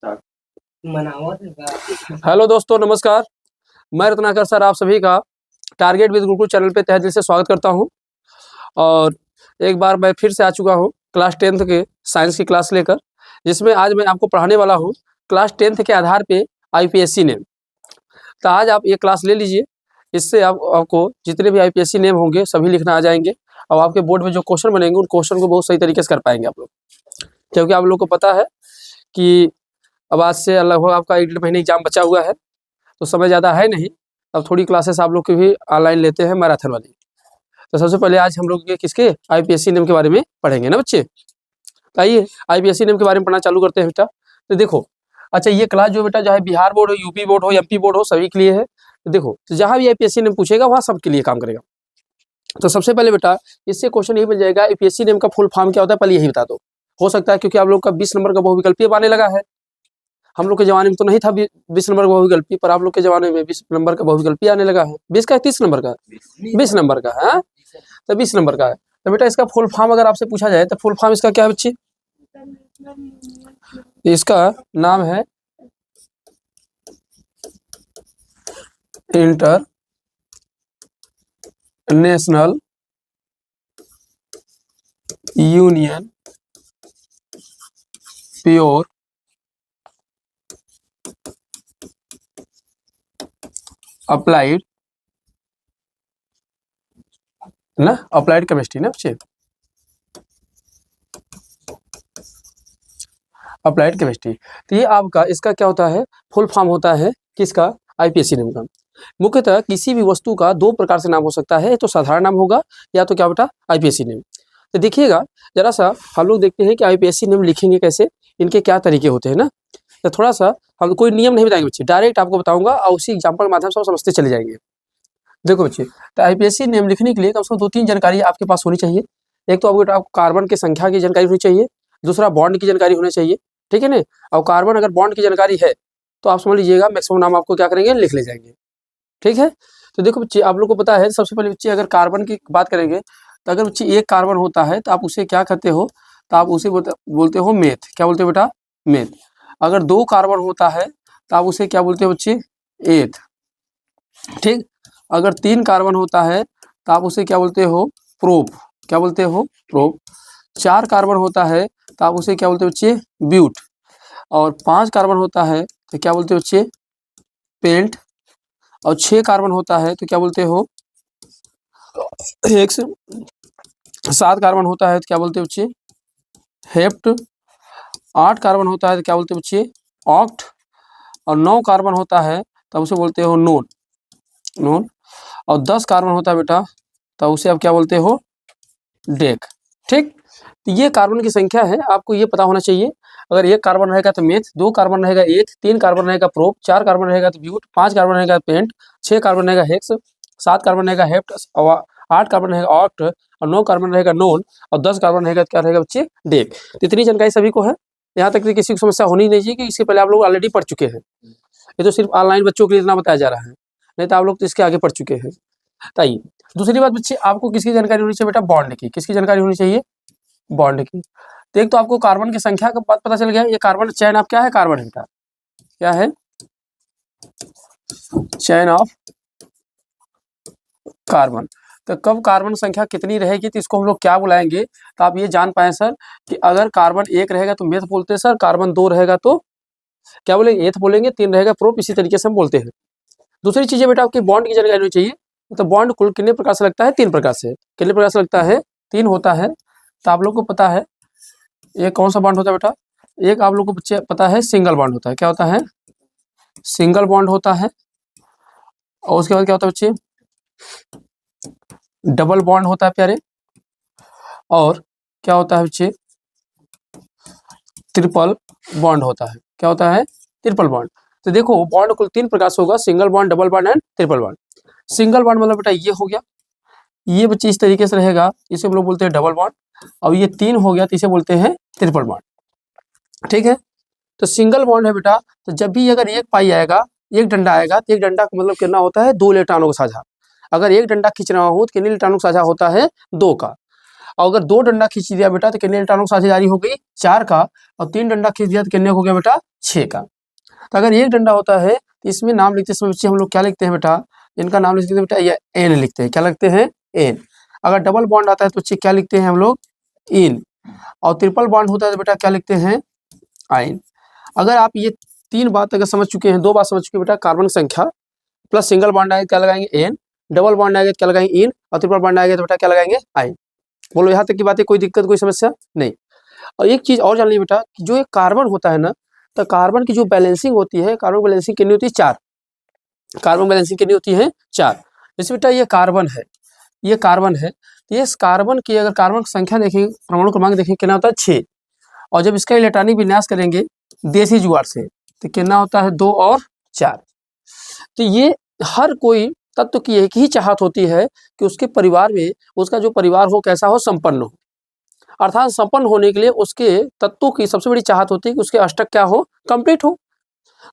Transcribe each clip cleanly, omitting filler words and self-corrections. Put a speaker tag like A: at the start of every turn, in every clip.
A: Hello दोस्तों, नमस्कार। मैं रत्नाकर सर आप सभी का टारगेट विद गुरुकुल चैनल पे तहे दिल से स्वागत करता हूं। और एक बार मैं फिर से आ चुका हूं क्लास 10th के साइंस की क्लास लेकर, जिसमें आज मैं आपको पढ़ाने वाला हूं क्लास 10th के आधार पे आईपीएससी नेम। तो आज आप ये क्लास ले लीजिए। इससे आपको जितने भी आईपीएससी नेम होंगे सभी लिखना आ जाएंगे और आपके बोर्ड में जो क्वेश्चन बनेंगे उन क्वेश्चन को बहुत सही तरीके से कर पाएंगे आप लोग, क्योंकि आप लोग को पता है कि अब आज से लगभग आपका 1 महीने एग्जाम बचा हुआ है, तो समय ज़्यादा है नहीं। अब थोड़ी क्लासेस आप लोग की भी ऑनलाइन लेते हैं मैराथन वाली। तो सबसे पहले आज हम लोग किसके आईपीएससी नेम के बारे में पढ़ेंगे ना बच्चे। तो आइए आईपीएससी नेम के बारे में पढ़ना चालू करते हैं बेटा। तो देखो, अच्छा ये क्लास जो बेटा चाहे बिहार बोर्ड हो, यूपी बोर्ड हो, एमपी बोर्ड हो, सभी के लिए है। तो देखो, तो जहाँ भी आईपीएससी नेम पूछेगा वहाँ सबके लिए काम करेगा। तो सबसे पहले बेटा इससे क्वेश्चन यही बन जाएगा, आईपीएससी नेम का फुल फॉर्म क्या होता है पहले यही बता दो। हो सकता है क्योंकि आप लोग का 20 नंबर का बहुविकल्पीय आने लगा है। हम लोग के जमाने में तो नहीं था 20 नंबर का बहुविकल्पी, पर आप लोग के जमाने में 20 नंबर का बहुविकल्पी आने लगा है। 20 का 30 नंबर का 20 नंबर का है, तो 20 नंबर का है। तो बेटा इसका फुल फॉर्म अगर आपसे पूछा जाए तो फुल फॉर्म इसका क्या है बच्चे? इसका नाम है इंटरनेशनल यूनियन प्योर अप्लाइड ना, अप्लाइड केमिस्ट्री ना बच्चे, अप्लाइड केमिस्ट्री। तो ये आपका इसका क्या होता है, फुल फॉर्म होता है किसका? आईपीएससी नेम का। मुख्यतः किसी भी वस्तु का 2 प्रकार से नाम हो सकता है, तो साधारण नाम होगा या तो क्या बेटा आईपीएससी नेम। तो देखिएगा जरा सा, हम लोग देखते हैं कि आईपीएससी नेम लिखेंगे कैसे, इनके क्या तरीके होते हैं ना। तो थोड़ा सा हम कोई नियम नहीं बताएंगे बच्चे, डायरेक्ट आपको बताऊंगा और उसी एग्जाम्पल के माध्यम से समझते चले जाएंगे। देखो बच्चे, तो आईपीएससी नेम लिखने के लिए कम से कम 2-3 जानकारी आपके पास होनी चाहिए। एक तो आपको कार्बन की संख्या की जानकारी होनी चाहिए, दूसरा बॉन्ड की जानकारी होनी चाहिए, ठीक है ना। और कार्बन अगर बॉन्ड की जानकारी है तो आप समझ लीजिएगा मैक्सिमम नाम आपको क्या करेंगे, लिख ले जाएंगे, ठीक है। तो देखो बच्चे, आप लोग को पता है सबसे पहले बच्चे अगर कार्बन की बात करेंगे तो अगर बच्चे एक कार्बन होता है तो आप उसे क्या कहते हो, तो आप उसे बोलते हो मेथ। क्या बोलते हो बेटा? मेथ। अगर 2 कार्बन होता है तो आप उसे क्या बोलते हो बच्चे? एथ, ठीक। अगर 3 कार्बन होता है तो आप उसे क्या बोलते हो? प्रोप। क्या बोलते हो? प्रोप। 4 कार्बन होता है तो आप उसे क्या बोलते हो बच्चे? ब्यूट। और 5 कार्बन होता है तो क्या बोलते हो बच्चे? पेंट। और 6 कार्बन होता है तो क्या बोलते हो? हेक्स। 7 कार्बन होता है तो क्या बोलते हो बच्चे? हेप्ट। 8 कार्बन होता है तो क्या बोलते हो बच्चे? ऑक्ट। और 9 कार्बन होता है तब उसे बोलते हो नोन। नोन। और 10 कार्बन होता है बेटा तो उसे आप क्या बोलते हो? डेक, ठीक। तो ये कार्बन की संख्या है, आपको ये पता होना चाहिए। अगर 1 कार्बन रहेगा तो मेथ, 2 कार्बन रहेगा एथ, 3 कार्बन रहेगा प्रोप, 4 कार्बन रहेगा तो ब्यूट, 5 कार्बन रहेगा पेंट, 6 कार्बन रहेगा हेक्स, 7 कार्बन रहेगा हेप्ट, और 8 कार्बन रहेगा ऑक्ट, और 9 कार्बन रहेगा नोन, और 10 कार्बन रहेगा तो क्या रहेगा बच्चे? डेक। तो इतनी जानकारी सभी को है। यहाँ तक कि किसी को समस्या होनी नहीं चाहिए कि इसके पहले आप लोग ऑलरेडी पढ़ चुके हैं। ये तो सिर्फ ऑनलाइन बच्चों के लिए इतना बताया जा रहा है, नहीं तो आप लोग तो इसके आगे पढ़ चुके हैं। ताई दूसरी बात बच्चे, आपको किसकी जानकारी होनी चाहिए बेटा? बॉन्ड की। किसकी जानकारी होनी चाहिए? बॉन्ड की। तो एक तो आपको कार्बन की संख्या का पता चल गया, ये कार्बन चैन ऑफ क्या है? कार्बन है, क्या है? Chain of carbon. तो कब कार्बन संख्या कितनी रहेगी तो इसको हम लोग क्या बुलाएंगे, तो आप ये जान पाए सर कि अगर कार्बन 1 रहेगा तो मेथ बोलते हैं सर, कार्बन 2 रहेगा तो क्या बोलेंगे? एथ बोलेंगे, 3 रहेगा प्रोप, इसी तरीके से हम बोलते हैं। दूसरी चीज है बेटा आपकी बॉन्ड की जानकारी होनी चाहिए। तो बॉन्ड कुल कितने प्रकार से लगता है? 3 प्रकार से। कितने प्रकार से लगता है? 3 होता है। तो आप लोग को पता है ये कौन सा बॉन्ड होता है बेटा? एक आप लोग को बच्चे पता है सिंगल बॉन्ड होता है। क्या होता है? सिंगल बॉन्ड होता है। और उसके बाद क्या होता है बच्चे? डबल बॉन्ड होता है प्यारे। और क्या होता है बच्चे? ट्रिपल बॉन्ड होता है। क्या होता है? Triple bond. तो देखो बॉन्ड कुल 3 प्रकार से होगा, single bond, double bond and triple bond. Single bond मतलब बेटा ये हो गया, ये बच्चे इस तरीके से रहेगा, इसे हम लोग बोलते हैं डबल बॉन्ड। और ये 3 हो गया तो इसे बोलते हैं ट्रिपल बॉन्ड, ठीक है। तो सिंगल बॉन्ड है बेटा, तो जब भी अगर एक पाई आएगा, एक डंडा आएगा, तो एक डंडा का मतलब कितना होता है? 2 इलेक्ट्रॉनों का साझा। अगर एक डंडा खींचना हो तो कितने इलेक्ट्रॉनों का साझा होता है? 2 का। और अगर 2 डंडा खींच दिया बेटा तो कितने इलेक्ट्रॉनों की साझेदारी हो गई 4 का, और 3 डंडा खींच दिया तो कितने हो गया बेटा 6 का। तो अगर एक डंडा होता है तो इसमें नाम लिखते समय बच्चे हम लोग क्या लिखते हैं बेटा, इनका नाम लिखते हैं बेटा या एन लिखते हैं, क्या लिखते हैं एन। अगर डबल बॉन्ड आता है तो बच्चे क्या लिखते हैं हम लोग इन, और ट्रिपल बॉन्ड होता है तो बेटा क्या लिखते हैं आइन। अगर आप ये 3 बात अगर समझ चुके हैं, 2 बात समझ चुके हैं बेटा, कार्बन संख्या प्लस सिंगल बॉन्ड आएगा क्या लगाएंगे एन, डबल बॉन्ड आएगा क्या लगाएंगे इन, और ट्रिपल बॉन्ड आएगा तो बेटा क्या लगाएंगे आइन। बोलो यहाँ तक की बात है, कोई दिक्कत कोई समस्या नहीं। और एक चीज और जान ली बेटा कि जो एक कार्बन होता है ना, तो कार्बन की जो बैलेंसिंग होती है, कार्बन बैलेंसिंग कितनी होती है 4, कार्बन बैलेंसिंग कितनी होती है 4। जैसे बेटा ये कार्बन है, ये कार्बन है, तो ये कार्बन की अगर कार्बन की संख्या देखें, परमाणु क्रमांक देखें कितना होता है 6, और जब इसका इलेक्ट्रॉनिक विन्यास करेंगे देसी जुगाड़ से तो कितना होता है 2 और 4। तो ये हर कोई तत्व की एक ही चाहत होती है कि उसके परिवार में, उसका जो परिवार हो कैसा हो, संपन्न हो। अर्थात संपन्न होने के लिए उसके तत्वों की सबसे बड़ी चाहत होती है कि उसके अष्टक क्या हो, कंप्लीट हो।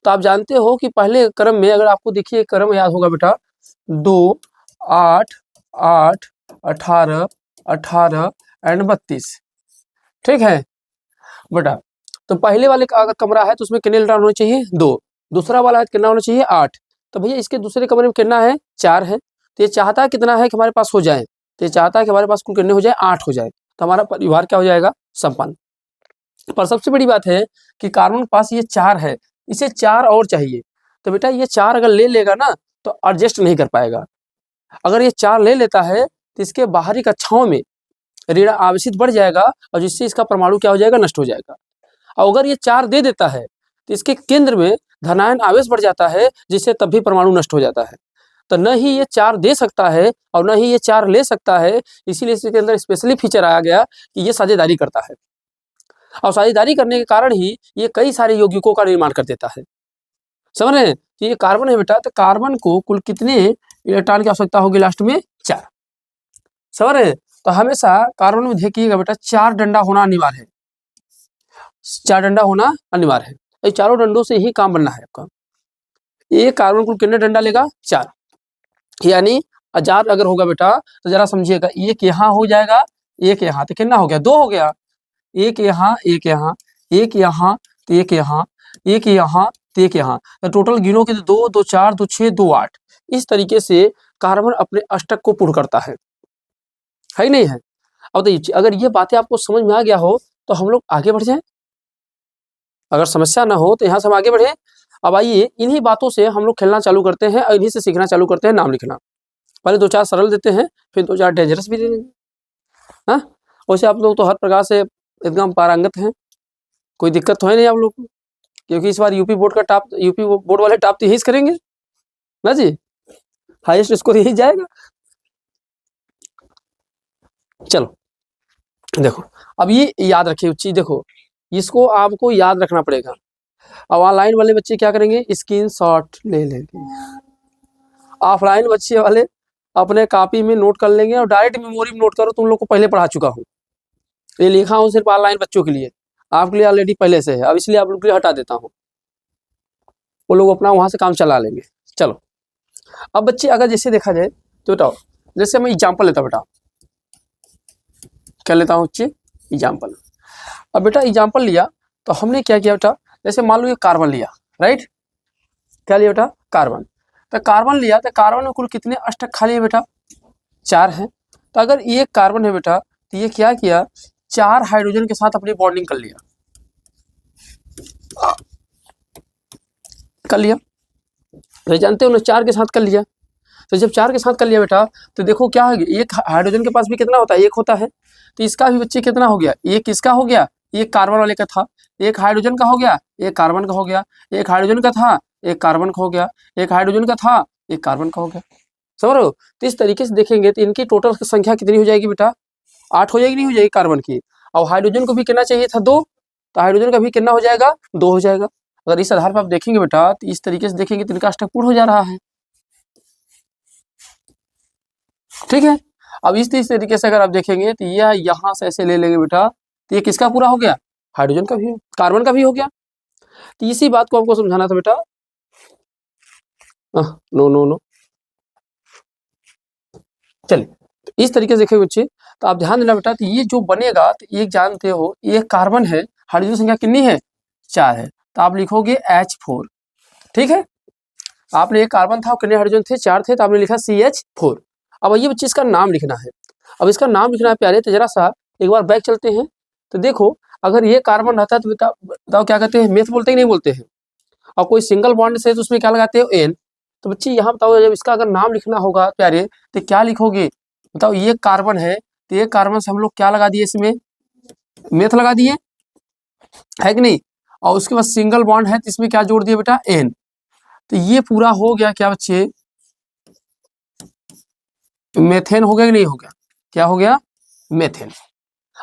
A: तो आप जानते हो कि पहले क्रम में अगर आपको देखिए क्रम याद होगा बेटा 2 8 8 18 18 एंड 32, ठीक है बेटा। तो पहले वाले का अगर कमरा है तो उसमें कितने इलेक्ट्रॉन होने चाहिए 2, दूसरा वाला है कितना होना चाहिए 8, तो भैया इसके दूसरे कमरे में कितना है 4 है, तो ये चाहता है कितना है कि हमारे पास हो जाए, तो ये चाहता है कि हमारे पास कुल कितने हो जाए 8 हो जाए, तो हमारा परिवार क्या हो जाएगा संपन्न। पर सबसे बड़ी बात है कि कार्बन के पास ये 4 है, इसे 4 और चाहिए, तो बेटा ये 4 अगर ले लेगा ना तो एडजस्ट नहीं कर पाएगा। अगर ये 4 ले लेता है तो इसके बाहरी कक्षाओं में ऋण आवेशित बढ़ जाएगा और जिससे इसका परमाणु क्या हो जाएगा नष्ट हो जाएगा। और अगर ये 4 दे देता है तो इसके केंद्र में धनायन आवेश बढ़ जाता है जिससे तब भी परमाणु नष्ट हो जाता है। तो न ही ये 4 दे सकता है और न ही ये 4 ले सकता है, इसीलिए इसके अंदर स्पेशली फीचर आया गया कि ये साझेदारी करता है, और साझेदारी करने के कारण ही ये कई सारे यौगिकों का निर्माण कर देता है। समझ रहे हैं? तो ये कार्बन है बेटा, तो कार्बन को कुल कितने इलेक्ट्रॉन की आवश्यकता होगी लास्ट में 4। समझ रहे हैं? तो हमेशा कार्बन में देखिएगा बेटा 4 डंडा होना अनिवार्य है, 4 डंडा होना अनिवार्य है। ये चारों डंडों से ही काम बनना है आपका। एक कार्बन कुल कितने डंडा लेगा 4, यानी 1000 अगर होगा बेटा तो जरा समझिएगा, एक यहाँ हो जाएगा, एक यहाँ, तो कितना हो गया 2 हो गया, एक यहाँ एक यहाँ एक यहाँ तो एक यहाँ एक यहाँ तो एक यहाँ, तो टोटल गिनो के 2 2 4 2 6 2 8। इस तरीके से कार्बन अपने अष्टक को पूर्ण करता है ही नहीं है। अब तो अगर ये बातें आपको समझ में आ गया हो तो हम लोग आगे बढ़ जाएं, अगर समस्या ना हो तो यहाँ से हम आगे बढ़े। अब आइए इन्हीं बातों से हम लोग खेलना चालू करते हैं और इन्हीं से सीखना चालू करते हैं नाम लिखना। पहले 2-4 सरल देते हैं, फिर 2-4 डेंजरस भी दे देंगे। हाँ, वैसे आप लोग तो हर प्रकार से एकदम पारंगत हैं, कोई दिक्कत तो है नहीं आप लोग को, क्योंकि इस बार यूपी बोर्ड वाले टॉप तो यही करेंगे ना जी, हाईएस्ट स्कोर यही जाएगा। चलो देखो, अब ये याद रखिए चीज, देखो इसको आपको याद रखना पड़ेगा। अब ऑनलाइन वाले बच्चे क्या करेंगे, स्क्रीनशॉट ले लेंगे, ऑफलाइन बच्चे वाले अपने कॉपी में नोट कर लेंगे और डायरेक्ट मेमोरी में नोट करो। तुम लोग को पहले पढ़ा चुका हूँ, ये लिखा हूँ सिर्फ ऑनलाइन बच्चों के लिए, आपके लिए ऑलरेडी पहले से है, अब इसलिए आप लोग के लिए हटा देता हूँ, वो लोग अपना वहां से काम चला लेंगे। चलो अब बच्चे अगर जैसे देखा जाए तो बताओ, जैसे मैं एग्जाम्पल लेता बेटा, क्या लेता हूँ बच्चे एग्जाम्पल। अब बेटा एग्जाम्पल लिया तो हमने क्या किया बेटा, जैसे मान लो ये कार्बन लिया, राइट, क्या लिया बेटा कार्बन, तो कार्बन लिया तो कार्बन में कुल कितने अष्टक खाली है बेटा 4 है। तो अगर ये कार्बन है बेटा तो ये क्या किया 4 हाइड्रोजन के साथ अपनी बॉन्डिंग कर लिया, तो जानते हो ना 4 के साथ कर लिया। तो जब 4 के साथ कर लिया बेटा तो देखो क्या हो गया, एक हाइड्रोजन के पास भी कितना होता है, एक होता है, तो इसका भी बच्चे कितना हो गया, एक इसका हो गया, एक कार्बन वाले का था, एक हाइड्रोजन का हो गया, एक कार्बन का हो गया, एक हाइड्रोजन का था, एक कार्बन का हो गया, एक हाइड्रोजन का था, एक कार्बन का हो गया। समझ रहे हो? तो इस तरीके से देखेंगे तो इनकी टोटल संख्या कितनी हो जाएगी बेटा 8 हो जाएगी, नहीं हो जाएगी कार्बन की। और हाइड्रोजन को भी कितना चाहिए था 2, तो हाइड्रोजन का भी कितना हो जाएगा 2 हो जाएगा। अगर इस आधार पर आप देखेंगे बेटा तो इस तरीके से देखेंगे तो इनका अष्टक पूर्ण हो जा रहा है, ठीक है। अब इस तरीके से अगर आप देखेंगे तो यह यहाँ से ऐसे ले लेंगे बेटा, तो ये किसका पूरा हो गया, हाइड्रोजन का भी, कार्बन का भी हो गया। तो इसी बात को हमको समझाना था बेटा। नो नो नो, चलिए इस तरीके से देखिए बच्चे, तो आप ध्यान देना बेटा, तो ये जो बनेगा तो एक जानते हो एक कार्बन है, हाइड्रोजन संख्या कितनी है 4 है, तो आप लिखोगे H4। ठीक है, आपने एक कार्बन था और कितने हाइड्रोजन थे 4 थे, तो आपने लिखा CH4। अब ये बच्चे इसका नाम लिखना है। अब इसका नाम लिखना है प्यारे, तो जरा सा एक बार बैक चलते हैं। तो देखो अगर ये कार्बन रहता है तो बताओ क्या कहते हैं, मेथ बोलते ही नहीं बोलते हैं। और कोई सिंगल बॉन्ड से तो उसमें क्या लगाते हो N। तो बच्चे यहाँ बताओ जब इसका अगर नाम लिखना होगा प्यारे तो क्या लिखोगे, बताओ ये कार्बन है तो ये कार्बन से हम लोग क्या लगा दिए, इसमें मेथ लगा दिए है कि नहीं, और उसके बाद सिंगल बॉन्ड है तो इसमें क्या जोड़ दिए बेटा N। तो ये पूरा हो गया क्या बच्चे, मेथेन हो गया कि नहीं हो गया, क्या हो गया मेथेन।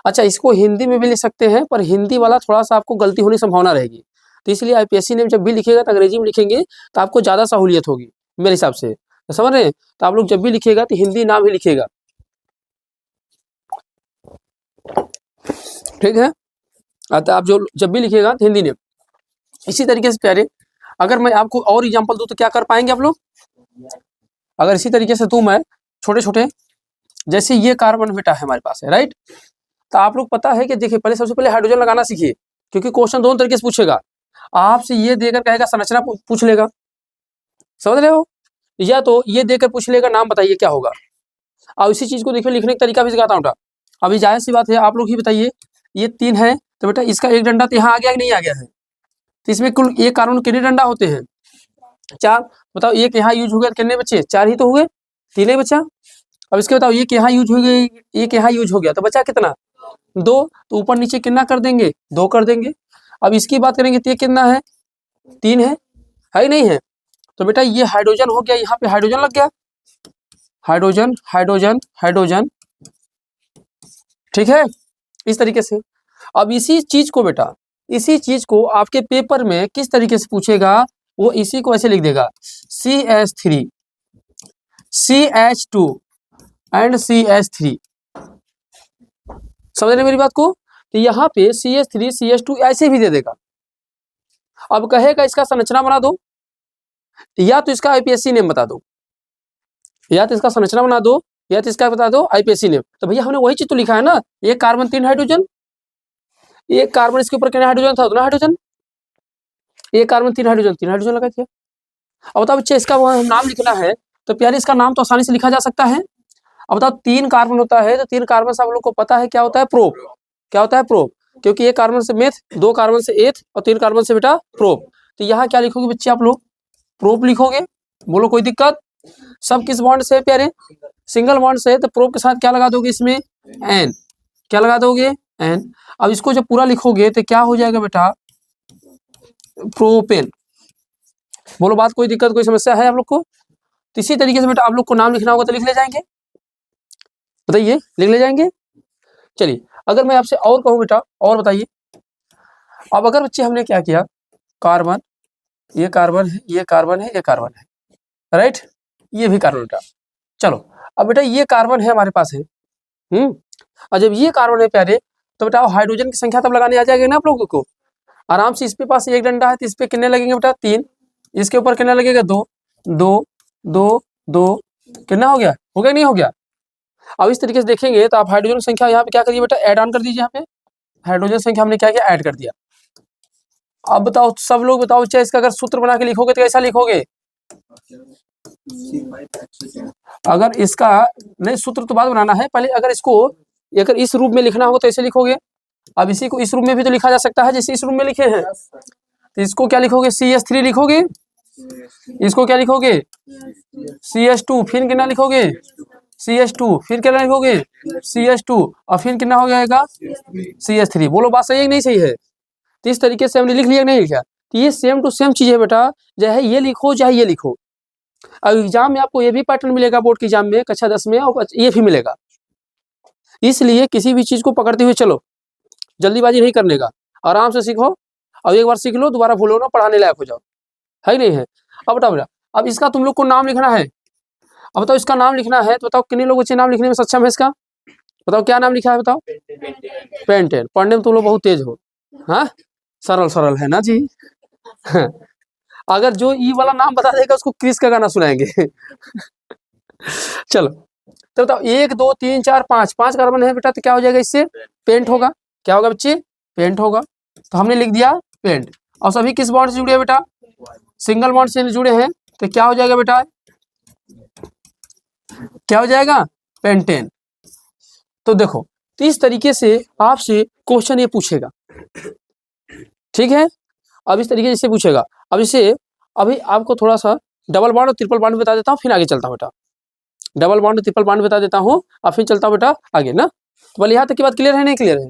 A: अच्छा इसको हिंदी में भी लिख सकते हैं, पर हिंदी वाला थोड़ा सा आपको गलती होने की संभावना रहेगी, तो इसलिए आईपीएससी ने जब भी लिखेगा तो अंग्रेजी में लिखेंगे तो आपको ज़्यादा सहूलियत होगी मेरे हिसाब से, तो समझ रहे हैं। तो आप लोग जब भी लिखेगा तो हिंदी नाम ही लिखेगा, ठीक है। तो आप जो जब भी लिखेगा तो हिंदी नेम। इसी तरीके से प्यारे अगर मैं आपको और एग्जाम्पल दूँ तो क्या कर पाएंगे आप लोग, अगर इसी तरीके से दूँ मैं छोटे छोटे, जैसे ये कार्बन बेटा है हमारे पास है राइट, तो आप लोग पता है कि देखिए पहले सबसे पहले हाइड्रोजन लगाना सीखिए, क्योंकि क्वेश्चन दोनों तरीके से पूछेगा, आपसे ये देकर कहेगा संरचना पूछ लेगा, समझ रहे हो, या तो ये देकर पूछ लेगा नाम बताइए क्या होगा। अब इसी चीज को देखिए लिखने का तरीका भी सिखाता हूँ। अभी जाहिर सी बात है आप लोग ही बताइए, ये 3 है तो बेटा इसका एक डंडा तो यहाँ आ गया कि नहीं आ गया है, तो इसमें कुल एक कार्बन कितने डंडा होते हैं 4, बताओ एक यहाँ यूज हो गया कितने बच्चे 4 ही तो हुए, 3 ही बचा। अब इसके बताओ एक यहाँ यूज हो गया, एक यहाँ यूज हो गया तो बचा कितना 2, तो ऊपर नीचे कितना कर देंगे 2 कर देंगे। अब इसकी बात करेंगे तो ये कितना है 3 है ही नहीं है, तो बेटा ये हाइड्रोजन हो गया, यहाँ पे हाइड्रोजन लग गया, हाइड्रोजन हाइड्रोजन हाइड्रोजन, ठीक है इस तरीके से। अब इसी चीज को बेटा, इसी चीज को आपके पेपर में किस तरीके से पूछेगा, वो इसी को ऐसे लिख देगा CH3 CH2 एंड CH3, समझ रहे मेरी बात को, तो यहाँ पे CH3 CH2 ऐसे भी दे देगा। अब कहेगा इसका संरचना बना दो, या तो इसका आईपीएससी नेम बता दो, या तो इसका संरचना बना दो, या तो इसका बता दो आईपीएससी नेम। तो भैया हमने वही चीज तो लिखा है ना, एक कार्बन 3 हाइड्रोजन, एक कार्बन इसके ऊपर कितना हाइड्रोजन था उतना हाइड्रोजन, एक कार्बन 3 हाइड्रोजन 3 हाइड्रोजन लगा दिया। अब बताओ बच्चे इसका नाम लिखना है तो प्यारे इसका नाम तो आसानी से लिखा जा सकता है। अब बताओ 3 कार्बन होता है तो 3 कार्बन से आप लोग को पता है क्या होता है प्रोप, क्या होता है प्रोप, क्योंकि एक कार्बन से मेथ, 2 कार्बन से एथ और 3 कार्बन से बेटा प्रोप। तो यहाँ क्या लिखोगे बच्चे आप लोग प्रोप लिखोगे, बोलो कोई दिक्कत। सब किस बॉन्ड से है प्यारे, सिंगल बॉन्ड से, तो प्रोप के साथ क्या लगा दोगे इसमें एन, क्या लगा दोगे एन। अब इसको जब पूरा लिखोगे तो क्या हो जाएगा बेटा प्रोपेन, बोलो बात कोई दिक्कत कोई समस्या है आप लोग को। तो इसी तरीके से बेटा आप लोग को नाम लिखना होगा तो लिख ले जाएंगे, बताइए लिख ले जाएंगे। चलिए अगर मैं आपसे और कहूँ बेटा और बताइए, अब अगर बच्चे हमने क्या किया कार्बन, ये कार्बन है ये कार्बन है ये कार्बन है राइट, ये भी कार्बन बेटा, चलो अब बेटा ये कार्बन है हमारे पास है, और जब ये कार्बन है प्यारे तो बेटा हाइड्रोजन की संख्या तब लगाने आ जाएगी ना आप लोगों को आराम से। इसके पास एक डंडा है तो इस पे कितने लगेंगे बेटा 3, इसके ऊपर कितना लगेगा 2 2 2 2, कितना हो गया नहीं हो गया। अब इस तरीके से देखेंगे तो आप हाइड्रोजन संख्या यहाँ पे क्या करिए बेटा ऐड ऑन कर दीजिए, यहाँ पे हाइड्रोजन संख्या हमने क्या किया ऐड कर दिया। अब बताओ सब लोग बताओ चाहे इसका अगर सूत्र बना के लिखोगे तो कैसा लिखोगे, अगर इसका नहीं सूत्र तो बाद बनाना है पहले, अगर इसको अगर इस रूप में लिखना होगा तो ऐसे लिखोगे। अब इसी को इस रूप में भी तो लिखा जा सकता है जैसे इस रूप में लिखे हैं, तो इसको क्या लिखोगे CH3 लिखोगे, इसको क्या लिखोगे CH2, फिर कितना लिखोगे CH2, फिर क्या लिखोगे CH2 और फिर कितना हो जाएगा CH3। बोलो बात सही है कि नहीं सही है। तो इस तरीके से हमने लिख लिया नहीं लिखा, तो ये सेम टू सेम चीज है बेटा, चाहे ये लिखो चाहे ये लिखो। अब एग्जाम में आपको ये भी पैटर्न मिलेगा बोर्ड के एग्जाम में कक्षा 10 में, और ये भी मिलेगा। इसलिए किसी भी चीज को पकड़ते हुए चलो, जल्दीबाजी नहीं करने का, आराम से सीखो, और एक बार सीख लो दोबारा भूलो ना, पढ़ाने लायक हो जाओ, है नहीं है। अब बताओ बेटा अब इसका तुम लोग को नाम लिखना है, अब बताओ इसका नाम लिखना है तो बताओ कितने लोग बच्चे नाम लिखने में सक्षम है इसका, बताओ क्या नाम लिखा है बताओ पेंटेन, पढ़ने में तुम लोग बहुत तेज हो, हाँ सरल सरल है ना जी। अगर जो ई वाला नाम बता देगा उसको क्रिस का गाना सुनाएंगे। चलो तो बताओ 1 2 3 4 5 5 कार्बन है बेटा, तो क्या हो जाएगा इससे? पेंट होगा। क्या होगा बच्चे? पेंट होगा। तो हमने लिख दिया पेंट। और सभी किस बॉन्ड से जुड़े हैं बेटा? सिंगल बॉन्ड से जुड़े हैं। तो क्या हो जाएगा बेटा? क्या हो जाएगा? पेंटेन। तो देखो, तो इस तरीके से आपसे क्वेश्चन ये पूछेगा, ठीक है। अब इस तरीके से पूछेगा। अब इसे अभी आपको थोड़ा सा डबल बॉन्ड और ट्रिपल बॉन्ड बता देता हूँ, फिर आगे चलता हूँ बेटा। डबल बॉन्ड और ट्रिपल बॉन्ड बता देता हूँ और फिर चलता हूँ बेटा आगे ना। तो बोले यहाँ तक की बात क्लियर है, नहीं क्लियर है?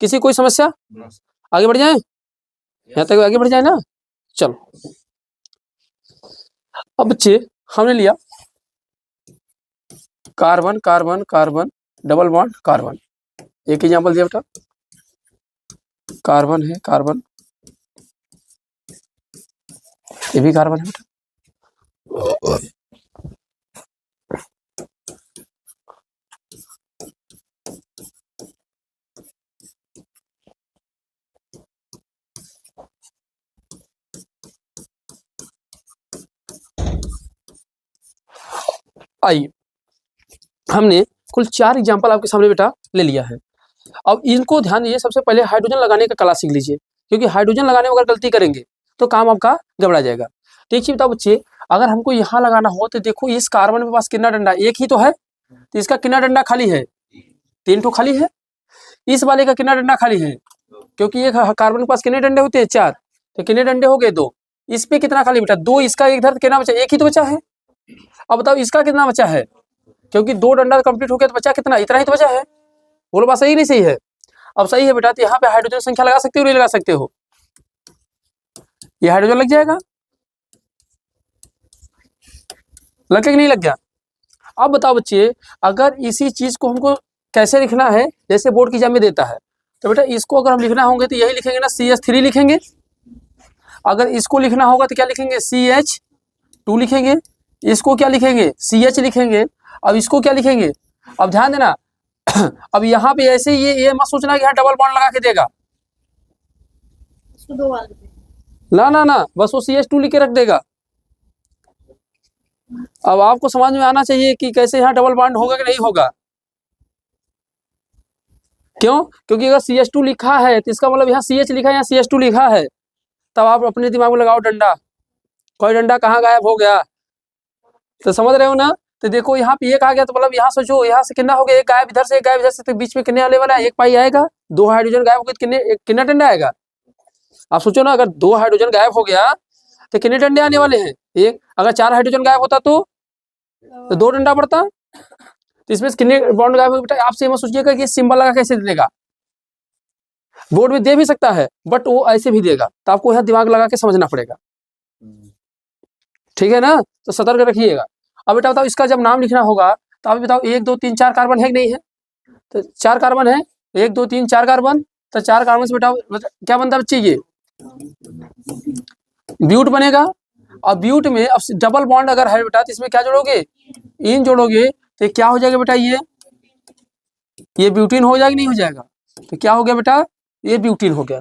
A: किसी कोई समस्या? आगे बढ़ जाए, यहाँ तक आगे बढ़ जाए ना। चलो, अब बच्चे हमने लिया carbon carbon carbon, double bond carbon. एक एग्जाम्पल दिया बेटा, कार्बन है कार्बन, ये भी कार्बन है बेटा। आइए, हमने कुल 4 एग्जाम्पल आपके सामने बेटा ले लिया है। अब इनको ध्यान दीजिए, सबसे पहले हाइड्रोजन लगाने का कला सीख लीजिए, क्योंकि हाइड्रोजन लगाने में अगर गलती करेंगे तो काम आपका गड़बड़ा जाएगा। तो एक चीज बताओ बच्चे, अगर हमको यहाँ लगाना हो तो देखो इस कार्बन के पास कितना डंडा? एक ही तो है, तो इसका कितना डंडा खाली है? 3 ठो खाली है। इस वाले का कितना डंडा खाली है? क्योंकि एक कार्बन के पास कितने डंडे होते हैं? 4। तो कितने डंडे हो गए? 2। इस पे कितना खाली बेटा? 2। इसका एक धर कितना बचा? एक ही तो बचा है। अब बताओ इसका कितना बचा है? क्योंकि 2 डंडा कंप्लीट हो गया तो बचा कितना? इतना ही तो बचा है। बोलो बात सही नहीं सही है? अब सही है बेटा। तो यहाँ पे हाइड्रोजन संख्या लगा सकते हो नहीं लगा सकते हो? ये हाइड्रोजन लग जाएगा, लग गया कि नहीं लग गया? अब बताओ बच्चे, अगर इसी चीज को हमको कैसे लिखना है, जैसे बोर्ड की एग्जाम में देता है, तो बेटा इसको अगर हम लिखना होंगे तो यही लिखेंगे ना, CH3 लिखेंगे। अगर इसको लिखना होगा तो क्या लिखेंगे? CH2 लिखेंगे। इसको क्या लिखेंगे? CH लिखेंगे। अब इसको क्या लिखेंगे? अब ध्यान देना अब यहाँ पे ऐसे ये मत सोचना कि यहाँ डबल बॉन्ड लगा के देगा, ना ना ना, बस वो CH2 लिख के रख देगा। अब आपको समझ में आना चाहिए कि कैसे यहाँ डबल बॉन्ड होगा कि नहीं होगा। क्यों? क्योंकि अगर CH2 लिखा है तो इसका मतलब यहाँ CH लिखा है, यहाँ CH2 लिखा है। तब आप अपने दिमाग में लगाओ डंडा, कोई डंडा कहाँ गायब हो गया? तो समझ रहे हो ना। तो देखो यहाँ पे एक आ गया तो मतलब यहाँ सोचो, यहाँ से कितना हो गया? एक गायब इधर से, एक गायब इधर से, तो बीच में कितने आने वाला है? 1 पाई आएगा। 2 हाइड्रोजन गायब हो गए तो कितना डंडा आएगा? आप सोचो ना, अगर 2 हाइड्रोजन गायब हो गया तो कितने डंडे आने वाले हैं? 1। अगर 4 हाइड्रोजन गायब होता तो 2 डंडा पड़ता। तो इसमें कितने बॉन्ड गायब हो बेटा? आप ये मत सोचिएगा कि सिंबल लगा कैसे देगा, बोर्ड में दे भी सकता है बट वो ऐसे भी देगा, तो आपको यह दिमाग लगा के समझना पड़ेगा, ठीक है ना। तो सतर्क रखिएगा। अब बेटा बताओ, इसका जब नाम लिखना होगा तो आप बताओ 1 2 3 4 कार्बन है कि नहीं है? तो 4 कार्बन है, 1 2 3 4 कार्बन। तो 4 कार्बन से बेटा क्या बनता है बच्चे? ये ब्यूट बनेगा। और ब्यूट में अब डबल बॉन्ड अगर है बेटा तो इसमें क्या जोड़ोगे? इन जोड़ोगे। तो क्या हो जाएगा बेटा? ये ब्यूटीन हो जाएगा नहीं हो जाएगा? तो क्या हो गया बेटा? ये ब्यूटीन हो गया।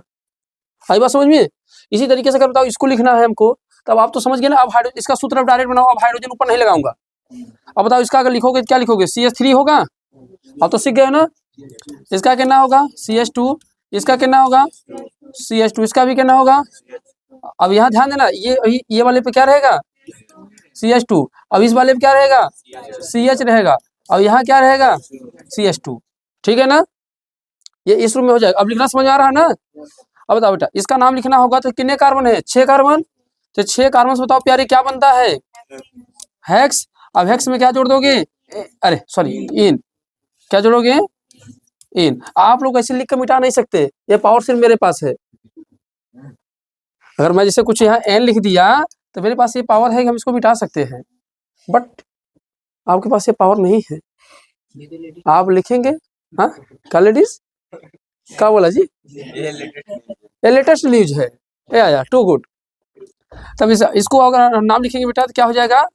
A: आई बात समझ में? इसी तरीके से अगर बताओ इसको लिखना है हमको, तब आप तो समझ गए ना। अब इसका सूत्र अब डायरेक्ट बनाओ, अब हाइड्रोजन ऊपर नहीं लगाऊंगा। अब बताओ इसका अगर लिखोगे तो क्या लिखोगे? CH3 होगा। अब तो सीख गए ना। इसका कितना होगा? CH2। इसका कितना होगा? CH2। इसका भी कितना होगा? अब यहाँ ध्यान देना, ये वाले पे क्या रहेगा? CH2। अब इस वाले पे क्या रहेगा? CH रहेगा। अब यहाँ क्या रहेगा? CH2। ठीक है ना। ये इस रूप में हो जाएगा। अब लिखना समझ आ रहा है ना। अब बताओ बेटा, इसका नाम लिखना होगा तो कितने कार्बन है? 6 कार्बन। तो 6 कार्बन से बताओ प्यारे क्या बनता है? हेक्स। अब हेक्स में क्या जोड़ दोगे? अरे सॉरी, इन। क्या जोड़ोगे? इन। आप लोग ऐसे लिख कर मिटा नहीं सकते, ये पावर सिर्फ मेरे पास है। अगर मैं जैसे कुछ यहाँ एन लिख दिया तो मेरे पास ये पावर है कि हम इसको मिटा सकते हैं, बट आपके पास ये पावर नहीं है। आप लिखेंगे हाँ क्या लेडीज क्या बोला जी? ये लेटेस्ट न्यूज है, ये आया टू गुड। तब इसको अगर नाम लिखेंगे बेटा तो क्या हो जाएगा?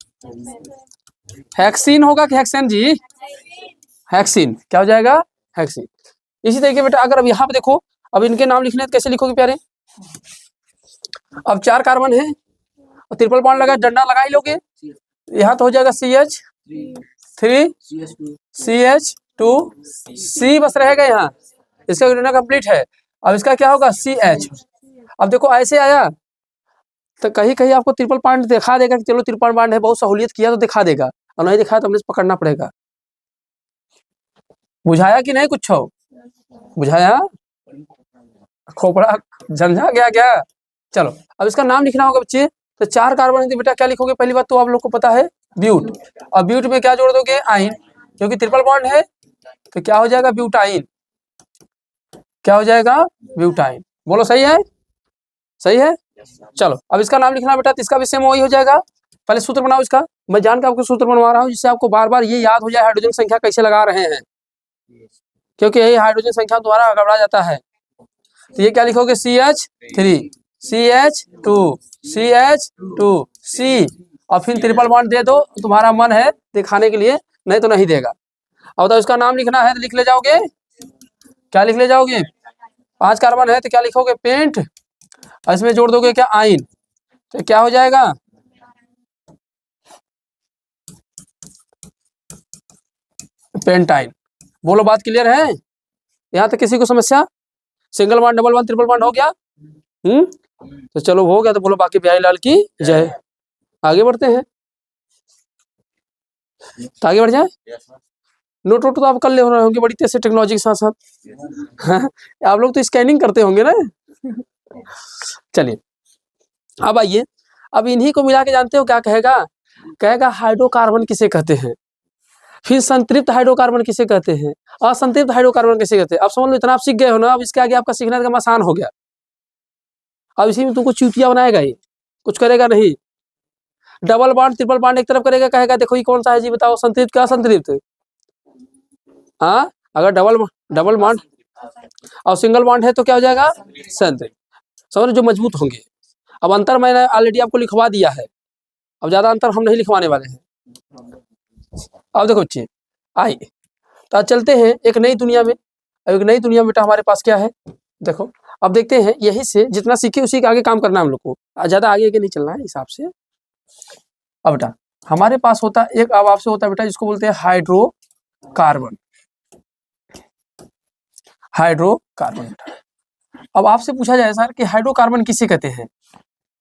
A: हेक्सिन होगा कि हेक्सेन जी? हेक्सिन। क्या हो जाएगा? हेक्सिन। इसी तरीके बेटा अगर अब यहाँ पे देखो, अब इनके नाम लिखने तो कैसे लिखोगे प्यारे? अब 4 कार्बन है और ट्रिपल बॉन्ड लगा, डंडा लगा ही लोगे। यहाँ तो हो जाएगा CH3। 3 CH2 C बस रहेगा यहाँ, इसका यूनिट कंप्लीट है। अब इसका क्या होगा CH। अब देखो ऐसे आया तो कहीं कहीं आपको ट्रिपल बॉन्ड दिखा देगा कि चलो ट्रिपल बॉन्ड है, बहुत सहूलियत किया तो दिखा देगा, और नहीं दिखाया तो हमने पकड़ना पड़ेगा। बुझाया कि नहीं कुछ हो? बुझाया? खोपड़ा झंझा गया क्या? चलो अब इसका नाम लिखना होगा बच्चे। तो 4 कार्बन है बेटा क्या लिखोगे? पहली बात तो आप लोग को पता है ब्यूट, और ब्यूट में क्या जोड़ दोगे? आइन, क्योंकि ट्रिपल बॉन्ड है तो क्या हो जाएगा? ब्यूटाइन। क्या हो जाएगा? ब्यूटाइन। बोलो सही है? सही है। चलो अब इसका नाम लिखना बेटा, तो इसका भी सेम वही हो जाएगा। पहले सूत्र बनाओ इसका, मैं जान के आपको सूत्र बनवा रहा हूँ जिससे आपको बार बार ये याद हो जाए हाइड्रोजन संख्या कैसे लगा रहे हैं, क्योंकि यही हाइड्रोजन संख्या द्वारा गड़बड़ा जाता है। तो ये क्या लिखोगे? CH3 CH2 CH2 C, और फिर ट्रिपल बॉन्ड दे दो, तुम्हारा मन है दिखाने के लिए, नहीं तो नहीं देगा। अब तो इसका नाम लिखना है तो लिख ले जाओगे, क्या लिख ले जाओगे? 5 कार्बन है तो क्या लिखोगे? पेंट, और इसमें जोड़ दोगे क्या? आइन, तो क्या हो जाएगा? पेंटाइन। बोलो बात क्लियर है? यहाँ तक किसी को समस्या? Single bond, double bond, triple bond हो गया? तो चलो हो गया, तो बोलो बाकी बिहारी लाल की जय। आगे बढ़ते हैं, तो आगे बढ़ जाए। नोट वोट तो आप कर ले रहे होंगे बड़ी तेज से टेक्नोलॉजी के साथ साथ। आप लोग तो स्कैनिंग करते होंगे ना। चलिए अब आइए, अब इन्हीं को मिला के जानते हो क्या कहेगा? कहेगा हाइड्रोकार्बन किसे कहते हैं, फिर संतृप्त हाइड्रोकार्बन किसे कहते हैं, असंतृप्त हाइड्रोकार्बन किसे कहते हैं। अब समझ लो इतना आप सीख गए हो ना, अब इसके आगे आपका सीखना का आसान हो गया। अब इसी में तुमको चूतिया बनाएगा, ये कुछ करेगा नहीं। डबल बॉन्ड ट्रिपल बॉन्ड एक तरफ करेगा, कहेगा देखो ये कौन सा है जी, बताओ संतृप्त क्या असंतृप्त? हाँ, अगर डबल बॉन्ड और सिंगल बॉन्ड है तो क्या हो जाएगा? संतृप्त। समझ जो मजबूत होंगे। अब अंतर मैंने ऑलरेडी आपको लिखवा दिया है, अब ज्यादा अंतर हम नहीं लिखवाने वाले हैं। अब देखो बच्चे आइए, तो चलते हैं एक नई दुनिया में। एक नई दुनिया में बेटा हमारे पास क्या है, देखो अब देखते हैं, यही से जितना सीखे उसी के आगे काम करना है हम लोग को, ज्यादा आगे नहीं चलना है हिसाब से। अब बेटा हमारे पास होता है एक, अब आपसे होता है बेटा जिसको बोलते हैं हाइड्रोकार्बन। हाइड्रोकार्बन। अब आपसे पूछा जाए सर कि हाइड्रोकार्बन किसे कहते हैं,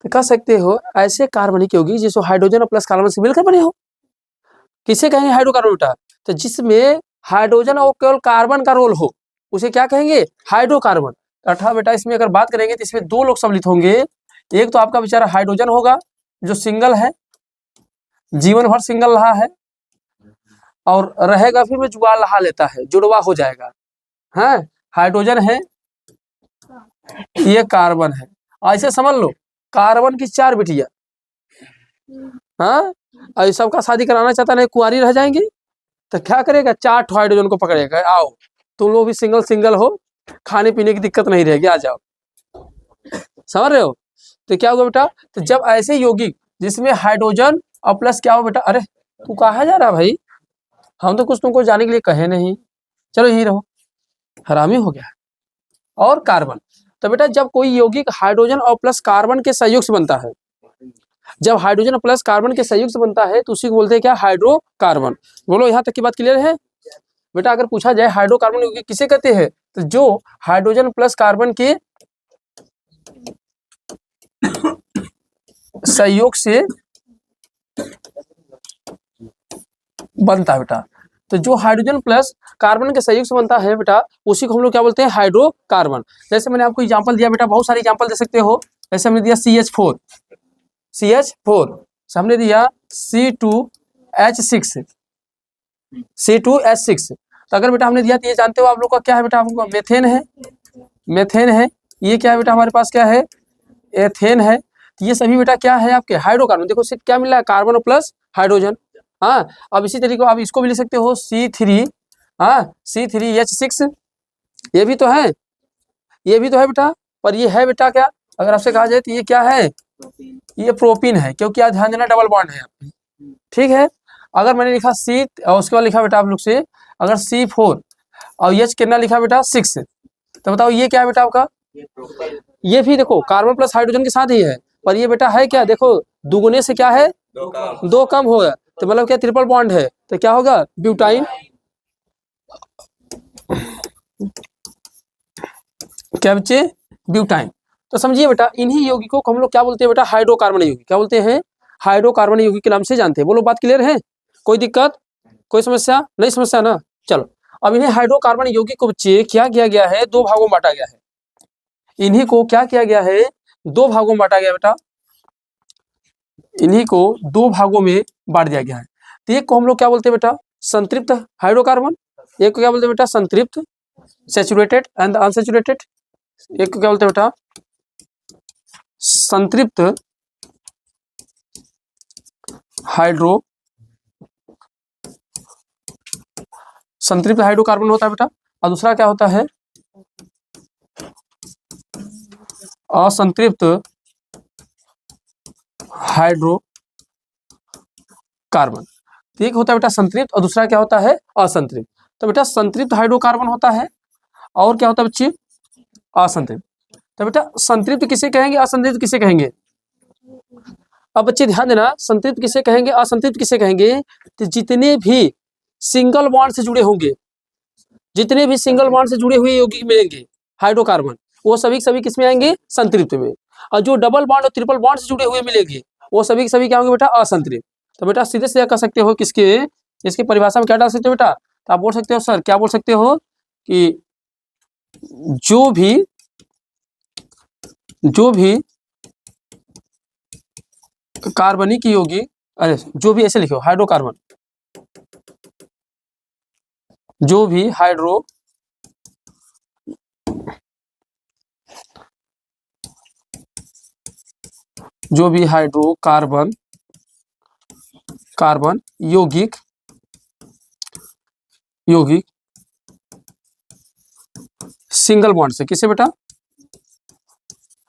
A: तो कह सकते हो ऐसे कार्बनिक यौगिक जिसको हाइड्रोजन और प्लस कार्बन से मिलकर बने हो। किसे कहेंगे हाइड्रोकार्बन बेटा? तो जिसमें हाइड्रोजन और केवल कार्बन का रोल हो उसे क्या कहेंगे? हाइड्रोकार्बन। अर्थात बेटा इसमें अगर बात करेंगे तो इसमें 2 लोग सम्मिलित होंगे। एक तो आपका बेचारा हाइड्रोजन होगा जो सिंगल है, जीवन भर सिंगल रहा है और रहेगा, फिर में जुगाड़ लहा लेता है, जुड़वा हो जाएगा। हाँ, हाइड्रोजन है, ये कार्बन है, ऐसे समझ लो कार्बन की 4 बिटिया। हाँ, और सबका शादी कराना चाहता नहीं, कुंवारी रह जाएंगे, तो क्या करेगा? 4 हाइड्रोजन को पकड़ेगा, आओ तुम लोग भी सिंगल सिंगल हो, खाने पीने की दिक्कत नहीं रहेगी, आ जाओ। समझ रहे हो? तो क्या होगा बेटा? तो जब ऐसे यौगिक जिसमें हाइड्रोजन और प्लस क्या हो बेटा, अरे तू कहा जा रहा भाई, हम तो कुछ तुमको जाने के लिए कहे नहीं, चलो यही रहो, हरामी हो गया। और कार्बन, तो बेटा जब कोई यौगिक हाइड्रोजन और प्लस कार्बन के संयुक्त से बनता है, जब हाइड्रोजन प्लस कार्बन के संयुक्त से बनता है तो उसी को बोलते हैं क्या? हाइड्रोकार्बन। बोलो यहाँ तक की बात क्लियर है? बेटा अगर पूछा जाए हाइड्रोकार्बन यौगिक किसे कहते हैं, तो जो हाइड्रोजन प्लस कार्बन के संयोग से बनता है बेटा। तो जो हाइड्रोजन प्लस कार्बन के संयुक्त से बनता है बेटा, उसी को हम लोग क्या बोलते हैं? हाइड्रोकार्बन। जैसे मैंने आपको एग्जांपल दिया बेटा, बहुत सारे एग्जांपल दे सकते हो। जैसे हमने दिया CH4, हमने दिया C2H6, तो अगर बेटा हमने दिया तो ये जानते हो आप लोग का क्या है बेटा? हमको मेथेन है, मेथेन है, ये क्या है बेटा हमारे पास? क्या है? एथेन है। तो ये सभी बेटा क्या है? आपके हाइड्रोकार्बन। देखो सिर्फ क्या मिल रहा है? कार्बन और प्लस हाइड्रोजन। हाँ, अब इसी तरीके आप इसको भी लिख सकते हो C3, हाँ C3H6, ये भी तो है, ये भी तो है बेटा, पर ये है बेटा क्या? अगर आपसे कहा जाए तो ये क्या है? ये प्रोपीन है, क्योंकि आज ध्यान देना डबल बॉन्ड है, ठीक है। अगर मैंने लिखा C और उसके बाद लिखा बेटा आप लोग से, अगर C4 और H कितना लिखा बेटा? 6, तो बताओ ये क्या है बेटा आपका? ये भी देखो कार्बन प्लस हाइड्रोजन के साथ ही है, पर ये बेटा है क्या? देखो दुगुने से क्या है? 2 कम हो गया, तो मतलब क्या ट्रिपल बॉन्ड है, तो क्या होगा ब्यूटाइन, क्या बच्चे ब्यूटाइन। तो समझिए बेटा इन्हीं यौगिकों को हम लोग क्या बोलते हैं बेटा हाइड्रोकार्बन यौगिक, क्या बोलते हैं हाइड्रोकार्बन यौगिक के नाम से जानते हैं। बोलो बात क्लियर है, कोई दिक्कत कोई समस्या नहीं, समस्या ना। चलो अब इन्हें हाइड्रोकार्बन यौगिक को बच्चे क्या किया गया है, दो भागों में बांटा गया है। इन्हीं को क्या किया गया है, दो भागों में बांटा गया बेटा, इन्हीं को दो भागों में बांट दिया गया है। तो एक को हम लोग क्या बोलते हैं बेटा संतृप्त हाइड्रोकार्बन, एक को क्या बोलते हैं बेटा संतृप्त सैचुरेटेड एंड अनसैचुरेटेड, एक को क्या बोलते हैं बेटा संतृप्त हाइड्रो, संतृप्त हाइड्रोकार्बन होता है बेटा, और दूसरा क्या होता है असंतृप्त हाइड्रोकार्बन। एक होता है बेटा संतृप्त और दूसरा क्या होता है असंतृप्त। तो बेटा संतृप्त हाइड्रोकार्बन होता है और क्या होता है बच्चे असंतृप्त। तो बेटा संतृप्त किसे कहेंगे, असंतृप्त किसे कहेंगे। अब बच्चे ध्यान देना, संतृप्त किसे कहेंगे असंतृप्त किसे कहेंगे, तो जितने भी सिंगल बॉन्ड से जुड़े होंगे, जितने भी सिंगल बॉन्ड से जुड़े हुए यौगिक मिलेंगे हाइड्रोकार्बन, वो सभी सभी किसमें आएंगे संतृप्त में। और जो डबल बॉन्ड और ट्रिपल बॉन्ड से जुड़े हुए मिलेंगे वो सभी के सभी क्या होंगे बेटा असंतृप्त। तो बेटा सीधे सीधे कह सकते हो किसके, इसकी परिभाषा में क्या डाल सकते हो बेटा, तो आप बोल सकते हो सर क्या बोल सकते हो कि जो भी कार्बनिक यौगिक, अरे जो भी ऐसे लिखो हाइड्रोकार्बन, जो भी हाइड्रोकार्बन यौगिक सिंगल बॉन्ड से, किसे बेटा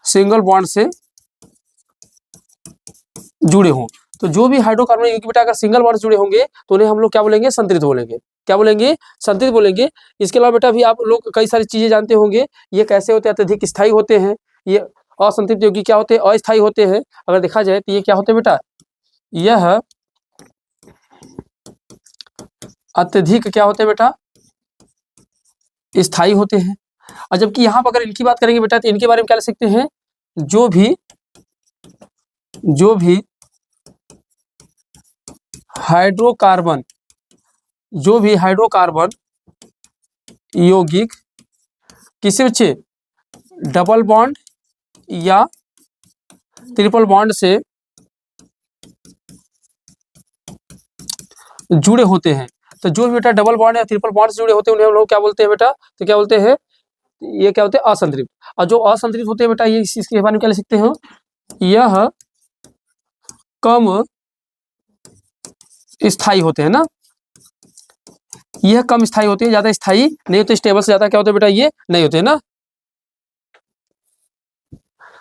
A: सिंगल बॉन्ड से जुड़े हों। तो जो भी हाइड्रोकार्बन यौगिक बेटा अगर सिंगल बॉन्ड से जुड़े होंगे तो उन्हें हम लोग क्या बोलेंगे संतृप्त बोलेंगे, क्या बोलेंगे संतृप्त बोलेंगे। इसके अलावा बेटा भी आप लोग कई सारी चीजें जानते होंगे, ये कैसे होते हैं अत्यधिक स्थायी होते हैं, ये असंतृप्त यौगिक क्या होते हैं अस्थायी होते हैं। अगर देखा जाए तो ये क्या होते हैं बेटा, यह अत्यधिक क्या होते हैं बेटा स्थायी होते हैं। और जबकि यहाँ पर अगर इनकी बात करेंगे बेटा तो इनके बारे में क्या लिख सकते हैं, जो भी हाइड्रोकार्बन यौगिक किसी बच्चे डबल बॉन्ड या ट्रिपल बॉन्ड से जुड़े होते हैं, तो जो भी बेटा डबल बॉन्ड या ट्रिपल बॉन्ड से जुड़े होते हैं उन्हें हम लोग क्या बोलते हैं बेटा, तो क्या बोलते हैं ये क्या होते हैं असंतृप्त। और जो असंतृप्त होते हैं बेटा ये इसके बारे में क्या लिख सकते हो, यह कम स्थायी होते हैं ना, यह कम स्थायी होते हैं, ज्यादा स्थायी नहीं होते, स्टेबल से ज्यादा क्या होते हैं बेटा ये नहीं होते हैं ना।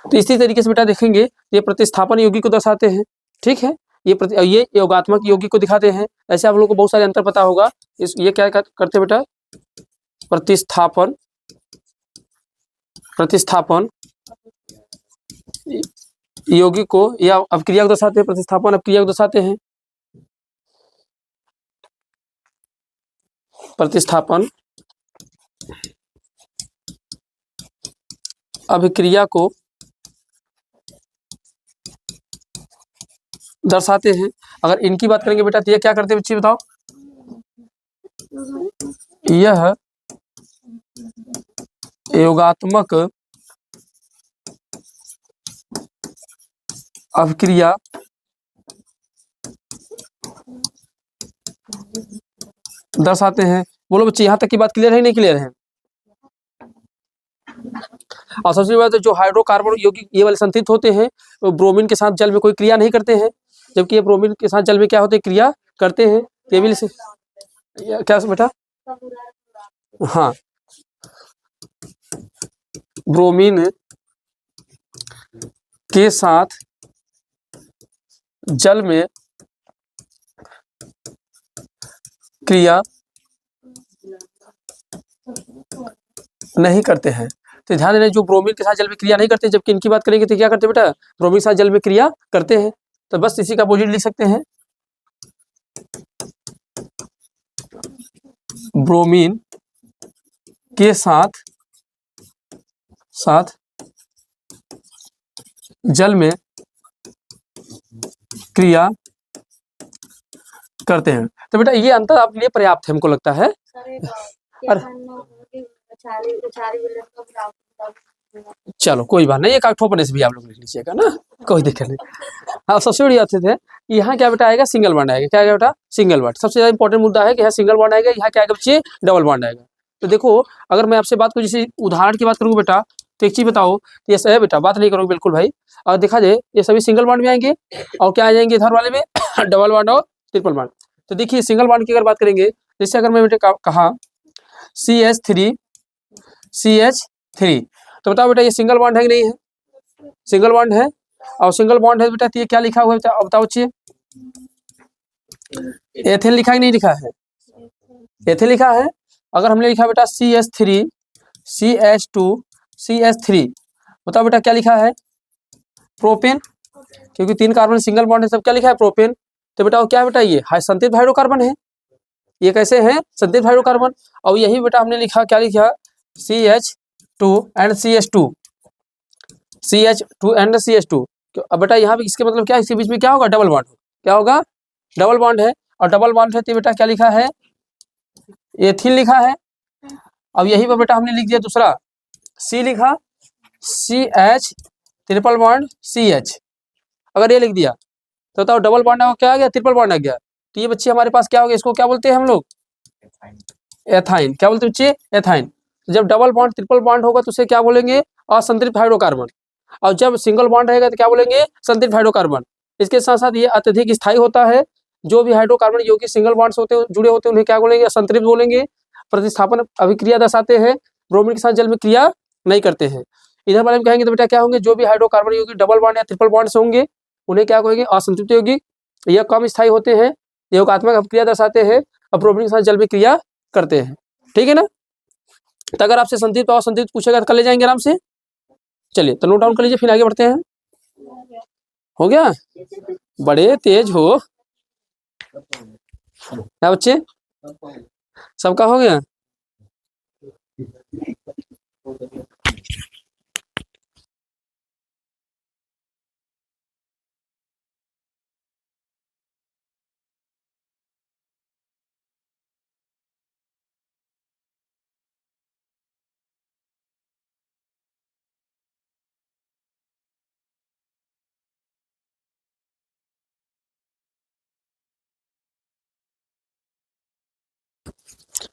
A: तो इसी तरीके से बेटा देखेंगे ये प्रतिस्थापन यौगिक को दर्शाते हैं, ठीक है, ये योगात्मक यौगिक को दिखाते हैं। ऐसे आप लोगों को बहुत सारे अंतर पता होगा, ये क्या करते हैं बेटा प्रतिस्थापन यौगिक को या अपक्रिया को दर्शाते हैं, प्रतिस्थापन अपक्रिया को दर्शाते हैं, प्रतिस्थापन अभिक्रिया को दर्शाते हैं। अगर इनकी बात करेंगे बेटा तो ये क्या करते हैं बच्चे बताओ, यह योगात्मक अभिक्रिया दर्शाते हैं। बोलो बच्चे यहाँ तक की बात क्लियर है नहीं क्लियर है। और सबसे बड़ा तो जो हाइड्रोकार्बन यौगिक ये वाले संतृप्त होते हैं तो ब्रोमीन के साथ जल में कोई क्रिया नहीं करते हैं, जबकि ये ब्रोमीन के साथ जल में क्या होते हैं क्रिया करते हैं। टेबल से क्या बेटा, हाँ ब्रोमीन के साथ जल में क्रिया नहीं करते हैं। तो ध्यान देना जो ब्रोमीन के साथ जल में क्रिया नहीं करते, जबकि इनकी बात करेंगे तो क्या करते हैं बेटा ब्रोमीन के साथ जल में क्रिया करते हैं। तो बस इसी का अपोजिट लिख सकते हैं, ब्रोमीन के साथ जल में क्रिया करते हैं। तो बेटा ये अंतर आपके लिए पर्याप्त है, हमको लगता है। चलो कोई बात नहीं, एक आठोपने से भी आप लोग लिख लीजिएगा ना, कोई दिक्कत नहीं। हाँ, सबसे बड़ी बात है यहाँ क्या बेटा आएगा, सिंगल बॉन्ड आएगा। क्या आएगा बेटा, सिंगल बॉन्ड। सबसे ज्यादा इंपॉर्टेंट मुद्दा है कि यहाँ सिंगल बॉन्ड आएगा, यहाँ क्या आएगा बच्चे, डबल बॉन्ड आएगा। तो देखो अगर मैं आपसे बात करूँ, जैसे उदाहरण की बात करूँ बेटा, तो एक चीज बताओ, ये सही है बेटा, बात नहीं करोगे बिल्कुल भाई। और देखा जाए ये सभी सिंगल बॉन्ड में आएंगे, और क्या आ जाएंगे इधर वाले में डबल बॉन्ड और ट्रिपल बॉन्ड। तो देखिए सिंगल बॉन्ड की अगर बात करेंगे, जैसे अगर मैं बेटा कहा CH3 तो बताओ बेटा ये सिंगल बॉन्ड है कि नहीं है, सिंगल बॉन्ड है। और सिंगल बॉन्ड है बेटा, तो ये क्या लिखा हुआ है बताओ बच्चे, एथेन लिखा है नहीं लिखा है, एथेन लिखा है। अगर हमने लिखा बेटा CH3 CH2 CH3, बताओ बेटा क्या लिखा है, प्रोपेन, क्योंकि 3 कार्बन सिंगल बॉन्ड है, सब क्या लिखा है, प्रोपेन। तो बेटा क्या बेटा ये संतृप्त हाइड्रोकार्बन है, ये कैसे है, संतृप्त हाइड्रोकार्बन। और यही बेटा हमने लिखा, क्या लिखा, CH2 एंड CH2। अब बेटा यहाँ पे इसके मतलब क्या है, इसके बीच में क्या होगा, डबल बॉन्ड, क्या होगा, डबल बॉन्ड है। और डबल बॉन्ड है तो बेटा क्या लिखा है, एथिल लिखा है। अब यही पर बेटा हमने लिख दिया दूसरा, C लिखा, CH ट्रिपल बॉन्ड CH। अगर ये लिख दिया तो बताओ डबल बॉन्ड क्या आ गया, ट्रिपल बॉन्ड आ गया। तो ये बच्चे हमारे पास क्या हो गया, इसको क्या बोलते हैं हम लोग, एथाइन। क्या बोलते हैं बच्चे, एथाइन। जब डबल बॉन्ड ट्रिपल बॉन्ड होगा तो उसे क्या बोलेंगे, असंतृप्त हाइड्रोकार्बन। और जब सिंगल बॉन्ड रहेगा तो क्या बोलेंगे, संतृप्त हाइड्रोकार्बन। इसके साथ साथ ये अत्यधिक स्थायी होता है। जो भी हाइड्रोकार्बन जो कि सिंगल बॉन्ड से जुड़े होते हैं उन्हें क्या बोलेंगे, असंतृप्त बोलेंगे। प्रतिस्थापन अभिक्रिया दर्शाते हैं, ब्रोमीन के साथ जल में क्रिया नहीं करते हैं। इधर वाले में कहेंगे तो बेटा क्या होंगे, जो भी हाइड्रोकार्बन योगी डबल बॉन्ड या ट्रिपल बॉन्ड से होंगे उन्हें क्या कहेंगे, असंतृप्त यौगिक। यह कम स्थायी होते हैं, योगात्मक अभिक्रिया दर्शाते हैं और ब्रोमीन के साथ जल में क्रिया करते हैं। ठीक है ना। तो अगर आपसे संतृप्त और असंतृप्त पूछेगा तो कर ले जाएंगे आराम से। चलिए तो नोट डाउन कर लीजिए, फिर आगे बढ़ते हैं। हो गया, बड़े तेज हो क्या बच्चे, सबका हो गया।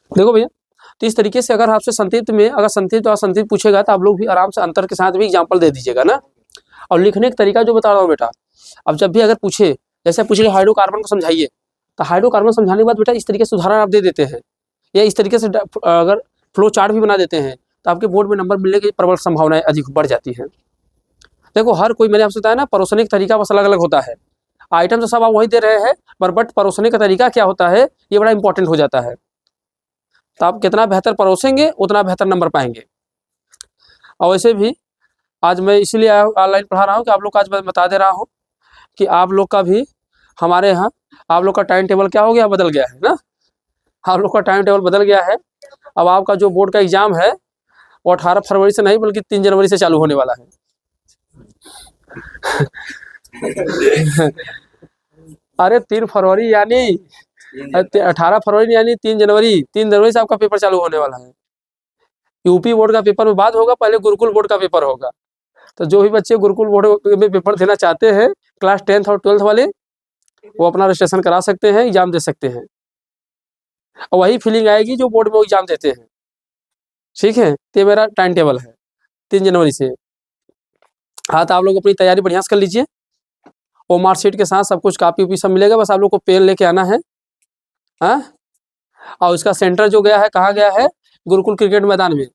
A: देखो भैया, तो इस तरीके से अगर आपसे संतृप्त में अगर संतृप्त और असंतृप्त पूछेगा तो आप लोग भी आराम से अंतर के साथ भी एग्जाम्पल दे दीजिएगा ना। और लिखने का तरीका जो बता रहा हूँ बेटा, अब जब भी अगर पूछे, जैसे पूछे हाइड्रोकार्बन को समझाइए, तो हाइड्रोकार्बन समझाने के बाद बेटा इस तरीके से उदाहरण आप दे देते हैं, या इस तरीके से अगर फ्लो चार्ट भी बना देते हैं तो आपके बोर्ड में नंबर मिलने की प्रबल संभावनाएं अधिक बढ़ जाती हैं। देखो हर कोई, मैंने आपसे बताया ना, परोसने का तरीका बस अलग अलग होता है। आइटम तो सब आप वही दे रहे हैं, बट परोसने का तरीका क्या होता है ये बड़ा इंपॉर्टेंट हो जाता है। तो आप कितना बेहतर परोसेंगे उतना बेहतर नंबर पाएंगे। और वैसे भी आज मैं इसीलिए ऑनलाइन पढ़ा रहा हूँ कि आप लोग को आज मैं बता दे रहा हूँ कि आप लोग का भी हमारे यहाँ आप लोग का टाइम टेबल क्या हो गया, बदल गया है ना। आप लोग का टाइम टेबल बदल गया है। अब आपका जो बोर्ड का एग्जाम है वो 18 फरवरी से नहीं बल्कि 3 जनवरी से चालू होने वाला है। अरे 3 फरवरी यानी 18 फरवरी यानी 3 जनवरी, 3 जनवरी से आपका पेपर चालू होने वाला है। यूपी बोर्ड का पेपर में बाद होगा, पहले गुरुकुल बोर्ड का पेपर होगा। तो जो भी बच्चे गुरुकुल बोर्ड में पेपर देना चाहते हैं, क्लास 10th और 12th वाले, वो अपना रजिस्ट्रेशन करा सकते हैं, एग्जाम दे सकते हैं। और वही फीलिंग आएगी जो बोर्ड में एग्जाम देते हैं। ठीक है, तो मेरा टाइम टेबल है 3 जनवरी से। हाँ, तो आप लोग अपनी तैयारी बढ़िया से कर लीजिए। वो मार्कशीट के साथ सब कुछ कॉपी उपी सब मिलेगा, बस आप लोग को पेन लेके आना है। हाँ, और उसका सेंटर जो गया है कहाँ गया है, गुरुकुल क्रिकेट मैदान में।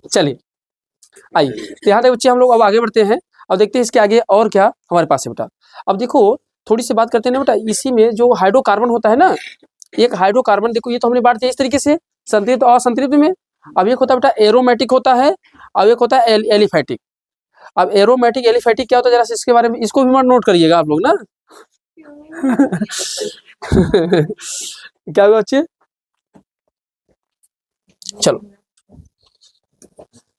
A: चलिए आइए, तो यहाँ तक बच्चे हम लोग अब आगे बढ़ते हैं और देखते हैं इसके आगे और क्या हमारे पास है बेटा। अब देखो थोड़ी सी बात करते हैं ना बेटा, इसी में जो हाइड्रोकार्बन होता है ना, एक हाइड्रोकार्बन देखो ये तो हमने बांट दिया इस तरीके से, संतृप्त और असंतृप्त में। अब एक होता है बेटा एरोमेटिक होता है, अब एक होता है एलिफैटिक। अब एरोमेटिक एलिफेटिक क्या होता है, जरा इसके बारे में इसको भी नोट करिएगा आप लोग ना। क्या हुआ बच्चे? चलो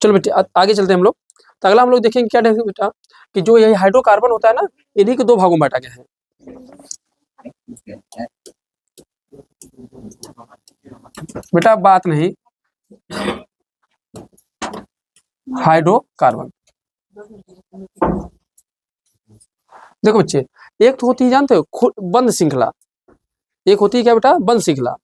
A: चलो बेटे आगे चलते हैं हम लोग। तो अगला हम लोग देखेंगे क्या देखेंगे बेटा, कि जो ये हाइड्रोकार्बन होता है ना, इन्हीं के दो भागों में बांटा गया है। बेटा बात नहीं, हाइड्रोकार्बन देखो बच्चे, एक तो होती है जानते हो बंद श्रृंखला, एक होती है क्या बेटा, बंद श्रृंखला,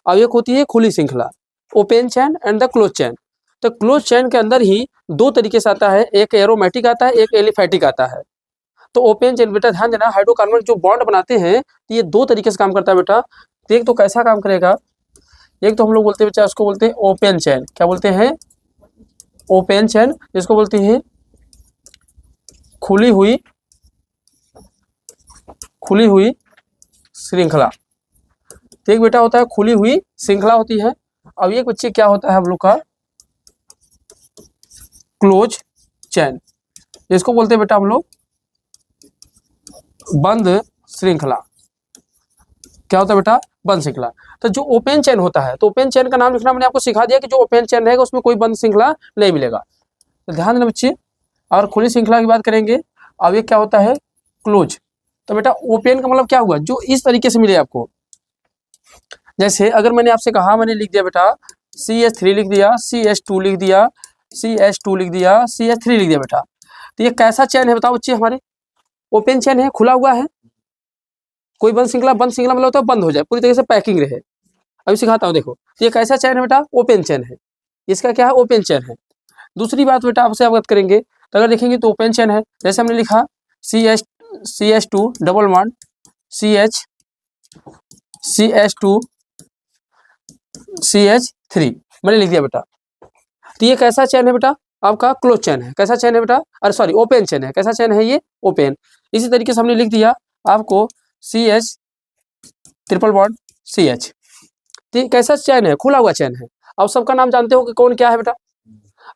A: और एक होती है खुली श्रृंखला, open chain and the close चैन। तो क्लोज चैन के अंदर ही दो तरीके से आता है, एक एरोमेटिक आता है, एक एलिफैटिक आता है। तो ओपन चैन बेटा ध्यान देना, हाइड्रोकार्बन जो बॉन्ड बनाते हैं तो ये दो तरीके से काम करता है बेटा। तो एक तो कैसा काम करेगा, एक तो हम लोग बोलते हैं बच्चा, उसको बोलते हैं ओपन चैन। क्या बोलते हैं? ओपन चैन, जिसको बोलते हैं खुली हुई श्रृंखला। तो एक बेटा होता है खुली हुई श्रृंखला होती है। अब एक बच्चे क्या होता है हम लोग का क्लोज चैन, इसको बोलते हैं बेटा हम लोग बंद श्रृंखला। क्या होता है बेटा? बंद श्रृंखला। तो जो ओपन चैन होता है, तो ओपन चैन का नाम लिखना मैंने आपको सिखा दिया कि जो ओपन चैन रहेगा उसमें कोई बंद श्रृंखला नहीं मिलेगा। तो ध्यान देना बच्चे। और खुली श्रृंखला की बात करेंगे, अब ये क्या होता है क्लोज। तो बेटा ओपन का मतलब क्या हुआ, जो इस तरीके से मिले आपको। जैसे अगर मैंने आपसे कहा, मैंने लिख दिया बेटा CH3 लिख दिया, CH2 लिख दिया, CH2 लिख दिया, CH3 लिख दिया बेटा, तो ये कैसा चैन है बताओ बच्चे? हमारे ओपन चैन है, खुला हुआ है। कोई बंद श्रृंखला मतलब होता है बंद हो जाए, पूरी तरीके से पैकिंग रहे। अभी सिखाता हूँ, देखो ये कैसा चैन है बेटा? ओपन चैन है। इसका क्या है? ओपन चैन है। दूसरी बात बेटा आपसे अवगत करेंगे, तो अगर देखेंगे तो ओपन चैन है, जैसे हमने लिखा CH2 double bond CH2 CH3 मैंने लिख दिया बेटा। तो ये कैसा चैन है बेटा? आपका क्लोज चैन है। कैसा चैन है बेटा? अरे सॉरी, ओपन चैन है। कैसा चैन है ये? ओपन। इसी तरीके से हमने लिख दिया आपको CH ट्रिपल बॉन्ड CH। तो ये कैसा चैन है? खुला हुआ चैन है। अब सबका नाम जानते हो कि कौन क्या है बेटा?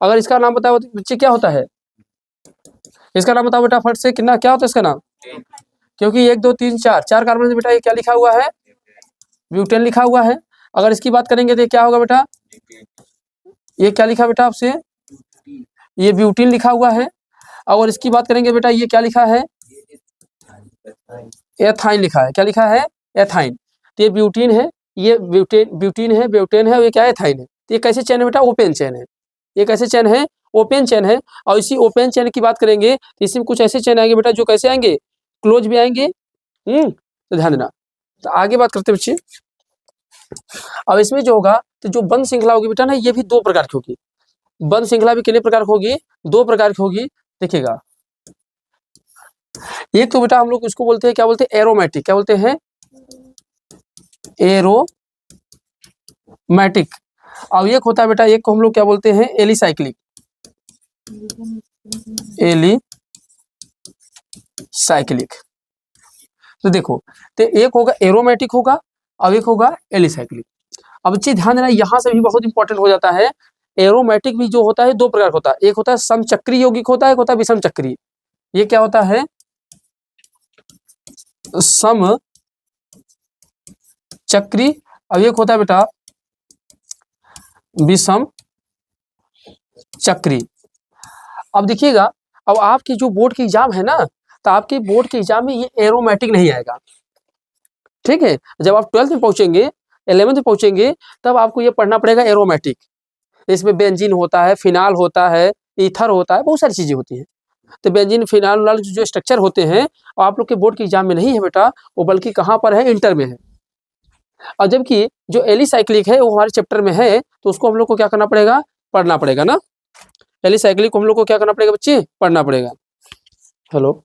A: अगर इसका नाम बताओ तो बच्चे क्या होता है? इसका नाम बताओ बेटा फट से, कितना क्या होता है इसका नाम? क्योंकि 1 2 3 4 4 कार्बन से बेटा ये क्या लिखा हुआ है? ब्यूटेन लिखा हुआ है। अगर इसकी बात करेंगे तो ये क्या होगा बेटा? ये क्या लिखा बेटा आपसे? ये ब्यूटीन लिखा हुआ है। और इसकी बात करेंगे बेटा, ये क्या लिखा है? एथाइन लिखा है। क्या लिखा है? एथाइन। तो ये ब्यूटीन है, ये ब्यूटीन है, ब्यूटेन है, और ये क्या है? एथाइन है। तो ये कैसे चैन है बेटा? ओपन चैन है। ये कैसे चैन है? ओपन चैन है। और इसी ओपन चैन की बात करेंगे तो इसमें कुछ ऐसे चैन आएंगे बेटा जो कैसे आएंगे? क्लोज भी आएंगे। तो ध्यान देना। तो आगे बात करते हैं बच्चे। अब इसमें जो होगा, तो जो बंद श्रृंखला होगी बेटा ना, ये भी दो प्रकार की होगी। बंद श्रृंखला भी कितने प्रकार की होगी? दो प्रकार की होगी। देखिएगा, एक तो बेटा हम लोग उसको बोलते हैं, क्या बोलते हैं? एरोमेटिक। क्या बोलते हैं? एरोमेटिक। और एक होता है बेटा, एक को हम लोग क्या बोलते हैं? एलिसाइक्लिक। एलिसाइक्लिक। तो देखो, तो एक होगा एरोमेटिक होगा, और एक होगा एलिसाइक्लिक। अब बच्चे ध्यान देना, यहां से भी बहुत इंपॉर्टेंट हो जाता है। एरोमेटिक भी जो होता है दो प्रकार का होता है, एक होता है समचक्री यौगिक होता है, एक होता है विषम चक्री। ये क्या होता है? सम चक्री। अब एक होता है बेटा विषम चक्री। अब देखिएगा, अब आपकी जो बोर्ड की एग्जाम है ना, तो आपके बोर्ड के एग्जाम में ये एरोमेटिक नहीं आएगा। ठीक है, जब आप 12th में पहुंचेंगे, 11th में पहुंचेंगे, तब आपको ये पढ़ना पड़ेगा एरोमेटिक। इसमें बेंजीन होता है, फिनाल होता है, ईथर होता है, बहुत सारी चीजें होती हैं। तो बेंजीन फिनाल वाले जो स्ट्रक्चर होते हैं, आप लोग के बोर्ड के एग्जाम में नहीं है बेटा, वो बल्कि कहाँ पर है? इंटर में है। और जबकि जो एलिसाइक्लिक है वो हमारे चैप्टर में है, तो उसको हम लोग को क्या करना पड़ेगा? पढ़ना पड़ेगा ना। एलिसाइक्लिक को हम लोग को क्या करना पड़ेगा बच्चे? पढ़ना पड़ेगा। हेलो।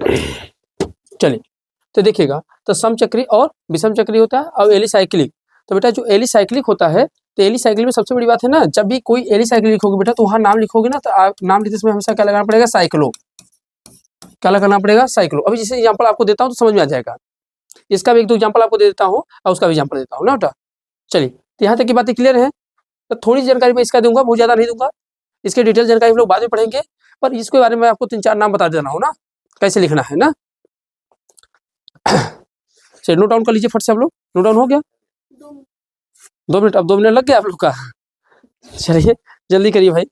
A: चलिए तो देखिएगा, तो समचक्री और विषम चक्री होता है और एलिसाइक्लिक। तो बेटा जो एलिसाइक्लिक होता है, तो एलिसाइक्लिक में सबसे बड़ी बात है ना, जब भी कोई एलिसाइक्लिक लिखोगे बेटा तो वहाँ नाम लिखोगे ना, तो आप नाम लिखते समय हमेशा क्या लगाना पड़ेगा, साइक्लो। क्या लगाना पड़ेगा, साइक्लो। अभी जैसे एग्जाम्पल आपको देता हूँ तो समझ में आ जाएगा। इसका भी एक दो एग्जाम्पल आपको दे देता हूँ और उसका भी एग्जाम्पल देता हूँ ना बेटा। चलिए तो यहाँ तक की बातें क्लियर है। तो थोड़ी जानकारी मैं इसका दूंगा, बहुत ज़्यादा नहीं दूंगा। इसके डिटेल जानकारी हम लोग बाद में पढ़ेंगे, पर इसके बारे में आपको 3-4 नाम बता देना हो ना, कैसे लिखना है ना। चलिए नोट डाउन कर लीजिए फट से आप लोग। नोट डाउन हो गया? 2 मिनट, अब 2 मिनट लग गया आप लोग का। चलिए जल्दी करिए भाई।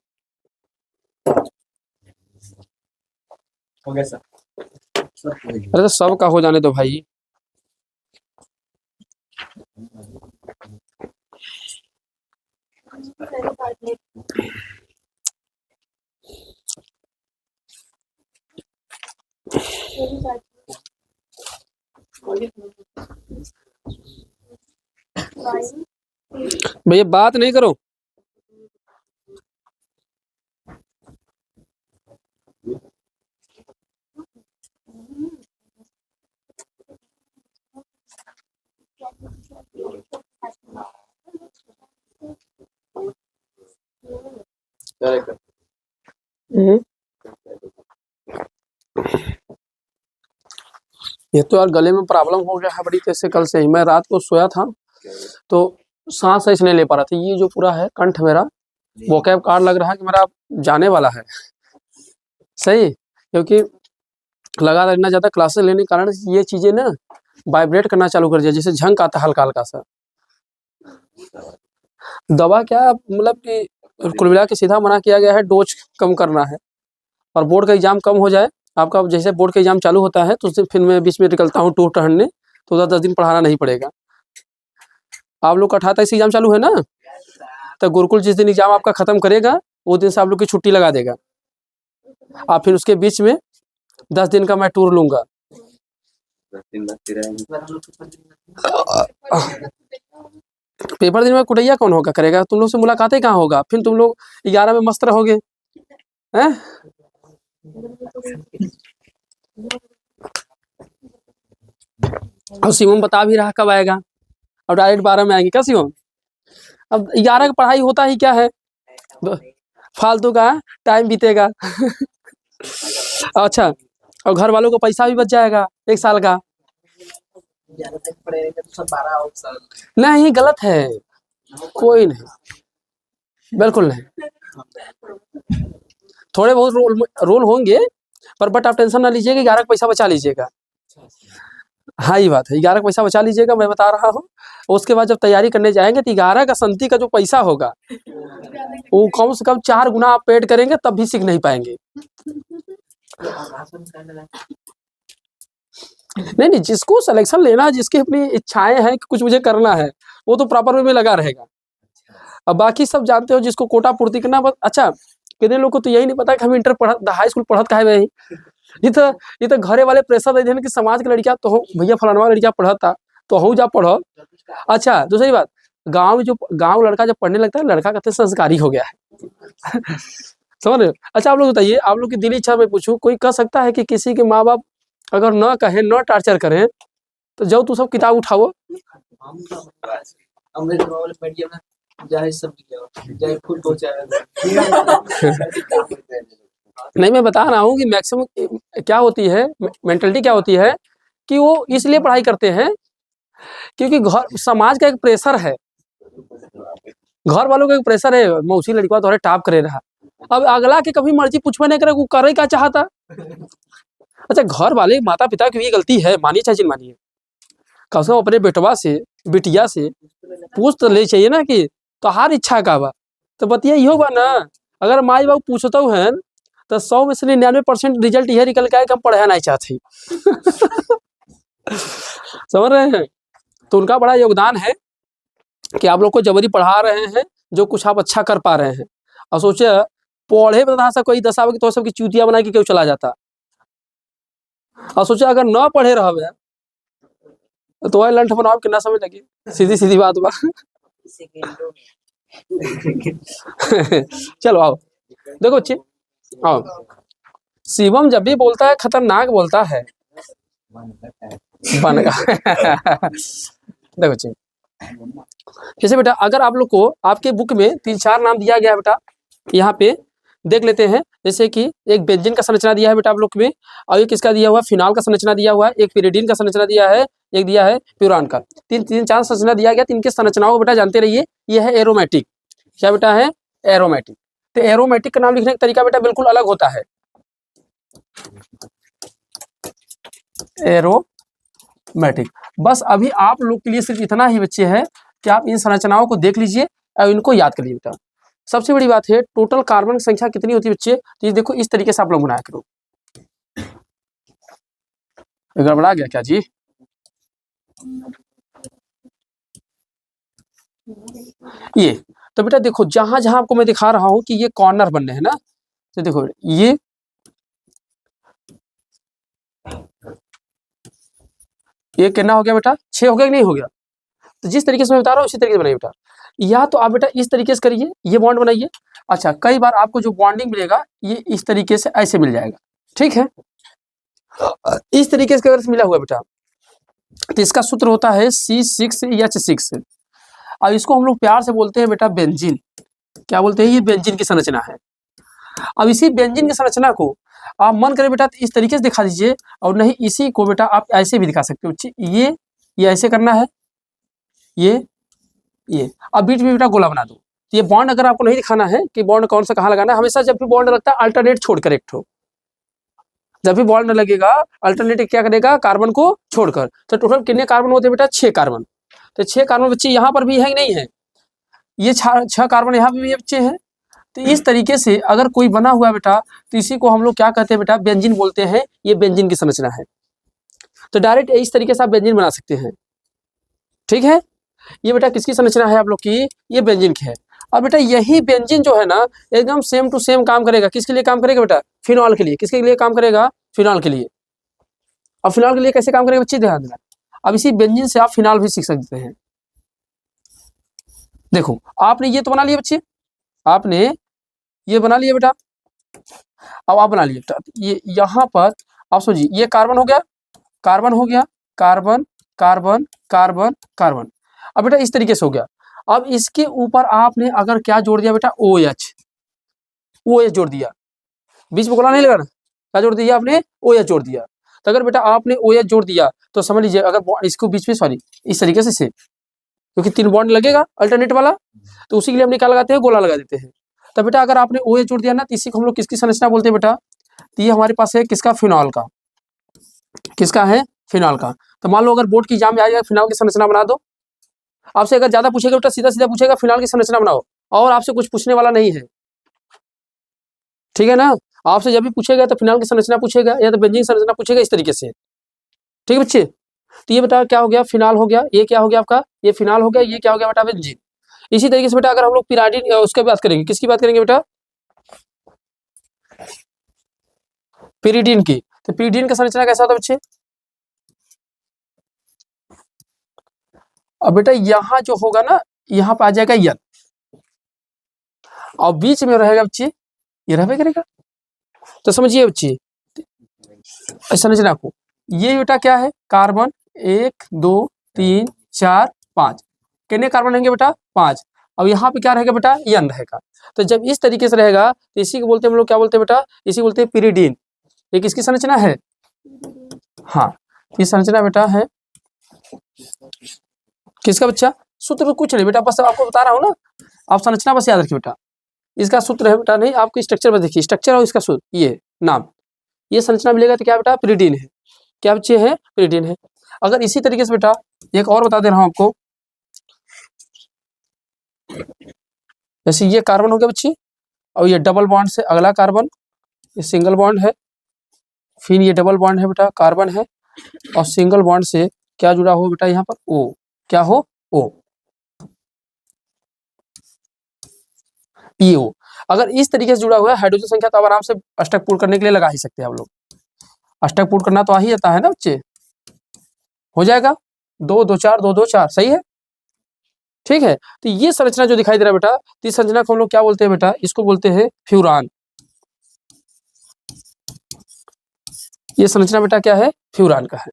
B: हो गया सर।
A: अरे तो सब का हो जाने दो भाई। भैया बात नहीं करो। ये तो यार गले में प्रॉब्लम हो गया है बड़ी तेज से, कल से ही। मैं रात को सोया था तो सांस सही से नहीं ले पा रहा था। ये जो पूरा है कंठ मेरा, वोकैब कार्ड लग रहा है कि मेरा जाने वाला है सही, क्योंकि लगातार इतना ज़्यादा क्लासेस लेने के कारण ये चीज़ें ना वाइब्रेट करना चालू कर दिया, जैसे झंक आता है हल्का हल्का सा। दवा क्या, मतलब कि कुल मिला के सीधा मना किया गया है डोज कम करना है, और बोर्ड का एग्जाम कम हो जाए आपका। जैसे बोर्ड का एग्जाम चालू होता है तो उससे फिर मैं बीच में निकलता हूँ टूर टहलने, तो 10 दिन पढ़ाना नहीं पड़ेगा। आप लोग का 18 तारीख से एग्जाम चालू है ना, तो गुरुकुल जिस दिन एग्जाम आपका खत्म करेगा वो दिन से आप लोग की छुट्टी लगा देगा, और फिर उसके बीच में 10 दिन का मैं टूर लूंगा। पेपर दिन में कुटैया कौन होगा करेगा, तुम लोग से मुलाकातें कहाँ होगा, फिर तुम लोग 11 में मस्त रहोगे हैं। और शिवम बता भी रहा कब आएगा, और डायरेक्ट 12 में आएंगे क्या शिवम? अब 11 का पढ़ाई होता ही क्या है, फालतू का टाइम बीतेगा। अच्छा, और घर वालों को पैसा भी बच जाएगा 1 साल का। नहीं गलत है, कोई नहीं, बिल्कुल नहीं। थोड़े बहुत रोल होंगे, पर बट आप टेंशन ना लीजिएगा, 11 का पैसा बचा लीजिएगा। हाँ ये बात है, 11 का पैसा बचा लीजिएगा, मैं बता रहा हूँ। उसके बाद जब तैयारी करने जाएंगे तो 11 का संति का जो पैसा होगा वो कम से कम 4 गुना आप पेड करेंगे, तब भी सीख नहीं पाएंगे। नहीं नहीं, जिसको सिलेक्शन लेना है, जिसकी अपनी इच्छाएं हैं कि कुछ मुझे करना है, वो तो प्रॉपर वे में लगा रहेगा। अब बाकी सब जानते हो, जिसको कोटा पूर्ति करना बस। अच्छा, कितने लोग को तो यही नहीं पता कि हम इंटर पढ़त, हाई स्कूल पढ़त काहे में। ये तो घरे वाले प्रेशर दे देन कि समाज के लड़कियां तो हो भैया, फलानवा लड़कियां पढ़ता तो हो जा पढ़ो। अच्छा दूसरी बात, गांव में जो गांव लड़का जब पढ़ने लगता है, लड़का कहते हैं संस्कारी हो गया है। समझ रहे हो? अच्छा आप लोग बताइए, आप लोग की दिली इच्छा में पूछूं, कोई कह सकता है कि किसी के माँ बाप अगर न कहें, न टार्चर करें, तो जाओ तू सब किताब उठाओ। नहीं मैं बता रहा हूँ कि मैक्सिमम क्या होती है, मेंटलिटी क्या होती है कि वो इसलिए पढ़ाई करते हैं क्योंकि घर समाज का एक प्रेशर है, घर वालों का एक प्रेशर है, मौसी लड़का तो टॉप करे रहा। अब अगला के कभी मर्जी पूछवा नहीं करे, वो करे क्या चाहता। अच्छा घर वाले माता पिता की भी गलती है, मानिए चाहे जिन मानिए, कम से कम अपने बेटवा से बिटिया से पूछ तो ले चाहिए ना कि तोहार इच्छा का बा, तो बतिया इहो बा ना। अगर माई बाबू पूछता है तो 100 में से 99% रिजल्ट यह निकल के आए कि हम पढ़ना नहीं चाहते। समझ रहे हैं? तो उनका बड़ा योगदान है कि आप लोग को जबरी पढ़ा रहे हैं, जो कुछ आप अच्छा कर पा रहे हैं। और सोचे पढ़े बता सा कोई 10 आवे तो सबकी चूतिया बना के क्यों चला जाता, और सोचे अगर न पढ़े रहे तो वह लंठ बनाओ कितना समय लगे, सीधी सीधी बात बा। चलो आओ देखो बच्चे, आओ शिवम जब भी बोलता है खतरनाक बोलता है। बन गया। देखो बच्चे, जैसे बेटा अगर आप लोग को आपके बुक में 3-4 नाम दिया गया है बेटा, यहाँ पे देख लेते हैं। जैसे कि एक बेंजीन का संरचना दिया है बेटा आप लोग में, और एक किसका दिया हुआ है, फिनॉल का संरचना दिया हुआ है, एक पिरिडीन का संरचना दिया है, एक दिया है प्यूरान का। 3-4 संरचना दिया गया। 3 के संरचनाओं को बेटा जानते रहिए। ये है एरोमेटिक। क्या बेटा है? एरोमेटिक। तो एरोमेटिक का नाम लिखने का तरीका बेटा बिल्कुल अलग होता है। एरोमेटिक। बस अभी आप लोग के लिए सिर्फ इतना ही बच्चे है कि आप इन संरचनाओं को देख लीजिए और इनको याद कर लीजिए बेटा। सबसे बड़ी बात है, टोटल कार्बन संख्या कितनी होती है बच्चे? तो ये देखो इस तरीके से आप लोग बनाया करो। गड़बड़ा गया क्या जी? ये तो बेटा देखो, जहां जहां आपको मैं दिखा रहा हूं कि ये कॉर्नर बनने हैं ना, तो देखो ये कितना हो गया बेटा? 6 हो गया कि नहीं हो गया? तो जिस तरीके से मैं बता रहा हूँ उसी तरीके से बनाइए बेटा। या तो आप बेटा इस तरीके से करिए, ये बॉन्ड बनाइए। अच्छा, कई बार आपको जो बॉन्डिंग मिलेगा ये इस तरीके से ऐसे मिल जाएगा, ठीक है। इस तरीके से अगर मिला हुआ बेटा, तो इसका सूत्र होता है C6H6। अब इसको हम लोग प्यार से बोलते हैं बेटा बेंजीन। क्या बोलते हैं? ये बेंजीन की संरचना है। अब इसी बेंजीन की संरचना को आप मन करें बेटा तो इस तरीके से दिखा दीजिए, और नहीं इसी को बेटा आप ऐसे भी दिखा सकते हो। ये ऐसे करना है, ये अब बीच में बेटा गोला बना दो। ये बॉन्ड अगर आपको नहीं दिखाना है कि बॉन्ड कौन सा कहाँ लगाना है, हमेशा जब भी बॉन्ड लगता है अल्टरनेट छोड़कर एक ठो, जब भी बॉन्ड लगेगा अल्टरनेट क्या करेगा? कार्बन को छोड़कर। तो टोटल कितने कार्बन होते हैं बेटा? 6 कार्बन। तो 6 कार्बन बच्चे यहाँ पर भी है कि नहीं है? ये 6 कार्बन यहाँ पे भी बच्चे हैं। तो इस तरीके से अगर कोई बना हुआ है बेटा, तो इसी को हम लोग क्या कहते हैं बेटा? बेंजीन बोलते हैं। ये बेंजीन की संरचना है। तो डायरेक्ट इस तरीके से आप बेंजीन बना सकते हैं, ठीक है। ये बेटा किसकी संरचना है आप लोग की? ये बेंजीन की है। अब बेटा यही बेंजीन जो है ना, एकदम सेम टू सेम काम करेगा। किसके लिए काम करेगा बेटा? फिनॉल के लिए। किसके लिए काम करेगा? फिनॉल के लिए। अब फिनॉल के लिए कैसे काम करेगा बच्चे? ध्यान देना। अब इसी बेंजीन से आप फिनॉल भी सीख सकते हैं। देखो आपने ये तो बना लिया बच्चे, आपने ये बना लिया बेटा। अब आप बना लिया बेटा, ये यहाँ पर आप समझिए, ये कार्बन हो गया, कार्बन हो गया, कार्बन कार्बन कार्बन कार्बन। अब बेटा इस तरीके से हो गया। अब इसके ऊपर आपने अगर क्या जोड़ दिया बेटा? OH। OH जोड़ दिया, बीच में गोला नहीं लगा ना, क्या जोड़ दिया आपने? OH जोड़ दिया। तो अगर बेटा आपने OH जोड़ दिया तो समझ लीजिए, अगर इसको बीच में सॉरी इस तरीके से क्योंकि 3 बॉन्ड लगेगा अल्टरनेट वाला, तो उसी के लिए हम क्या लगाते हैं? गोला लगा देते हैं। तो बेटा अगर आपने OH जोड़ दिया ना, तो इसी को हम लोग किसकी संरचना बोलते हैं बेटा? तो ये हमारे पास है किसका? फिनॉल का। किसका है? फिनॉल का। तो मान लो अगर बोर्ड की एग्जाम में आ जाएगा फिनॉल की संरचना बना दो, आपसे अगर ज्यादा पूछेगा बेटा सीधा सीधा पूछेगा फिनॉल की संरचना बनाओ, और आपसे कुछ पूछने वाला नहीं है, ठीक है ना। आपसे जब भी पूछेगा तो फिनॉल की संरचना पूछेगा या तो बेंजीन संरचना पूछेगा, इस तरीके से, ठीक है बच्चे। तो ये बेटा क्या हो गया? फिनॉल हो गया। ये क्या हो गया आपका? ये फिनॉल हो गया। ये क्या हो गया बेटा? बेंजीन। इसी तरीके से बेटा अगर हम लोग पिराडीन उसकी बात करेंगे, किसकी बात करेंगे बेटा? पिरिडीन की। तो पिरिडीन का संरचना कैसा होता है बच्चे? अब बेटा यहाँ जो होगा ना, यहाँ पे आ जाएगा यन, और बीच में रहेगा बच्चे, ये रहबे करेगा। तो समझिए बच्चे संरचना को, ये बेटा क्या है? कार्बन 1 2 3 4 5। कितने कार्बन रहेंगे बेटा? 5। अब यहाँ पे क्या रहेगा बेटा? यन रहेगा। तो जब इस तरीके से रहेगा तो इसी को बोलते हैं हम लोग, क्या बोलते हैं बेटा? इसी को बोलते हैं पिरिडीन। ये किसकी संरचना है? हाँ, ये संरचना बेटा है किसका बच्चा? सूत्र कुछ नहीं बेटा, बस आपको बता रहा हूँ ना, आप संरचना बस याद रखिए बेटा। इसका सूत्र है बेटा, नहीं आपको स्ट्रक्चर बस देखिए, स्ट्रक्चर और इसका सूत्र, ये नाम, ये संरचना मिलेगा तो क्या बेटा? पिरिडीन है। क्या बच्चे है? पिरिडीन है। अगर इसी तरीके से बेटा एक और बता दे रहा हूँ आपको, जैसे ये कार्बन हो गया बच्चे, और ये डबल बॉन्ड से अगला कार्बन, ये सिंगल बॉन्ड है, फिर ये डबल बॉन्ड है बेटा, कार्बन है, और सिंगल बॉन्ड से क्या जुड़ा हो बेटा? यहाँ पर O। क्या हो? O। ये O अगर इस तरीके से जुड़ा हुआ है हाइड्रोजन संख्या, तो अब आराम से अष्टक पूर्ण करने के लिए लगा ही सकते हैं आप लोग। अष्टक पूर्ण करना तो आ ही जाता है ना बच्चे, हो जाएगा 2 2 4 2 2 4, सही है, ठीक है। तो ये संरचना जो दिखाई दे रहा है बेटा, तो इस संरचना को हम लोग क्या बोलते हैं बेटा? इसको बोलते हैं फ्यूरान। ये संरचना बेटा क्या है, फ्यूरान का है।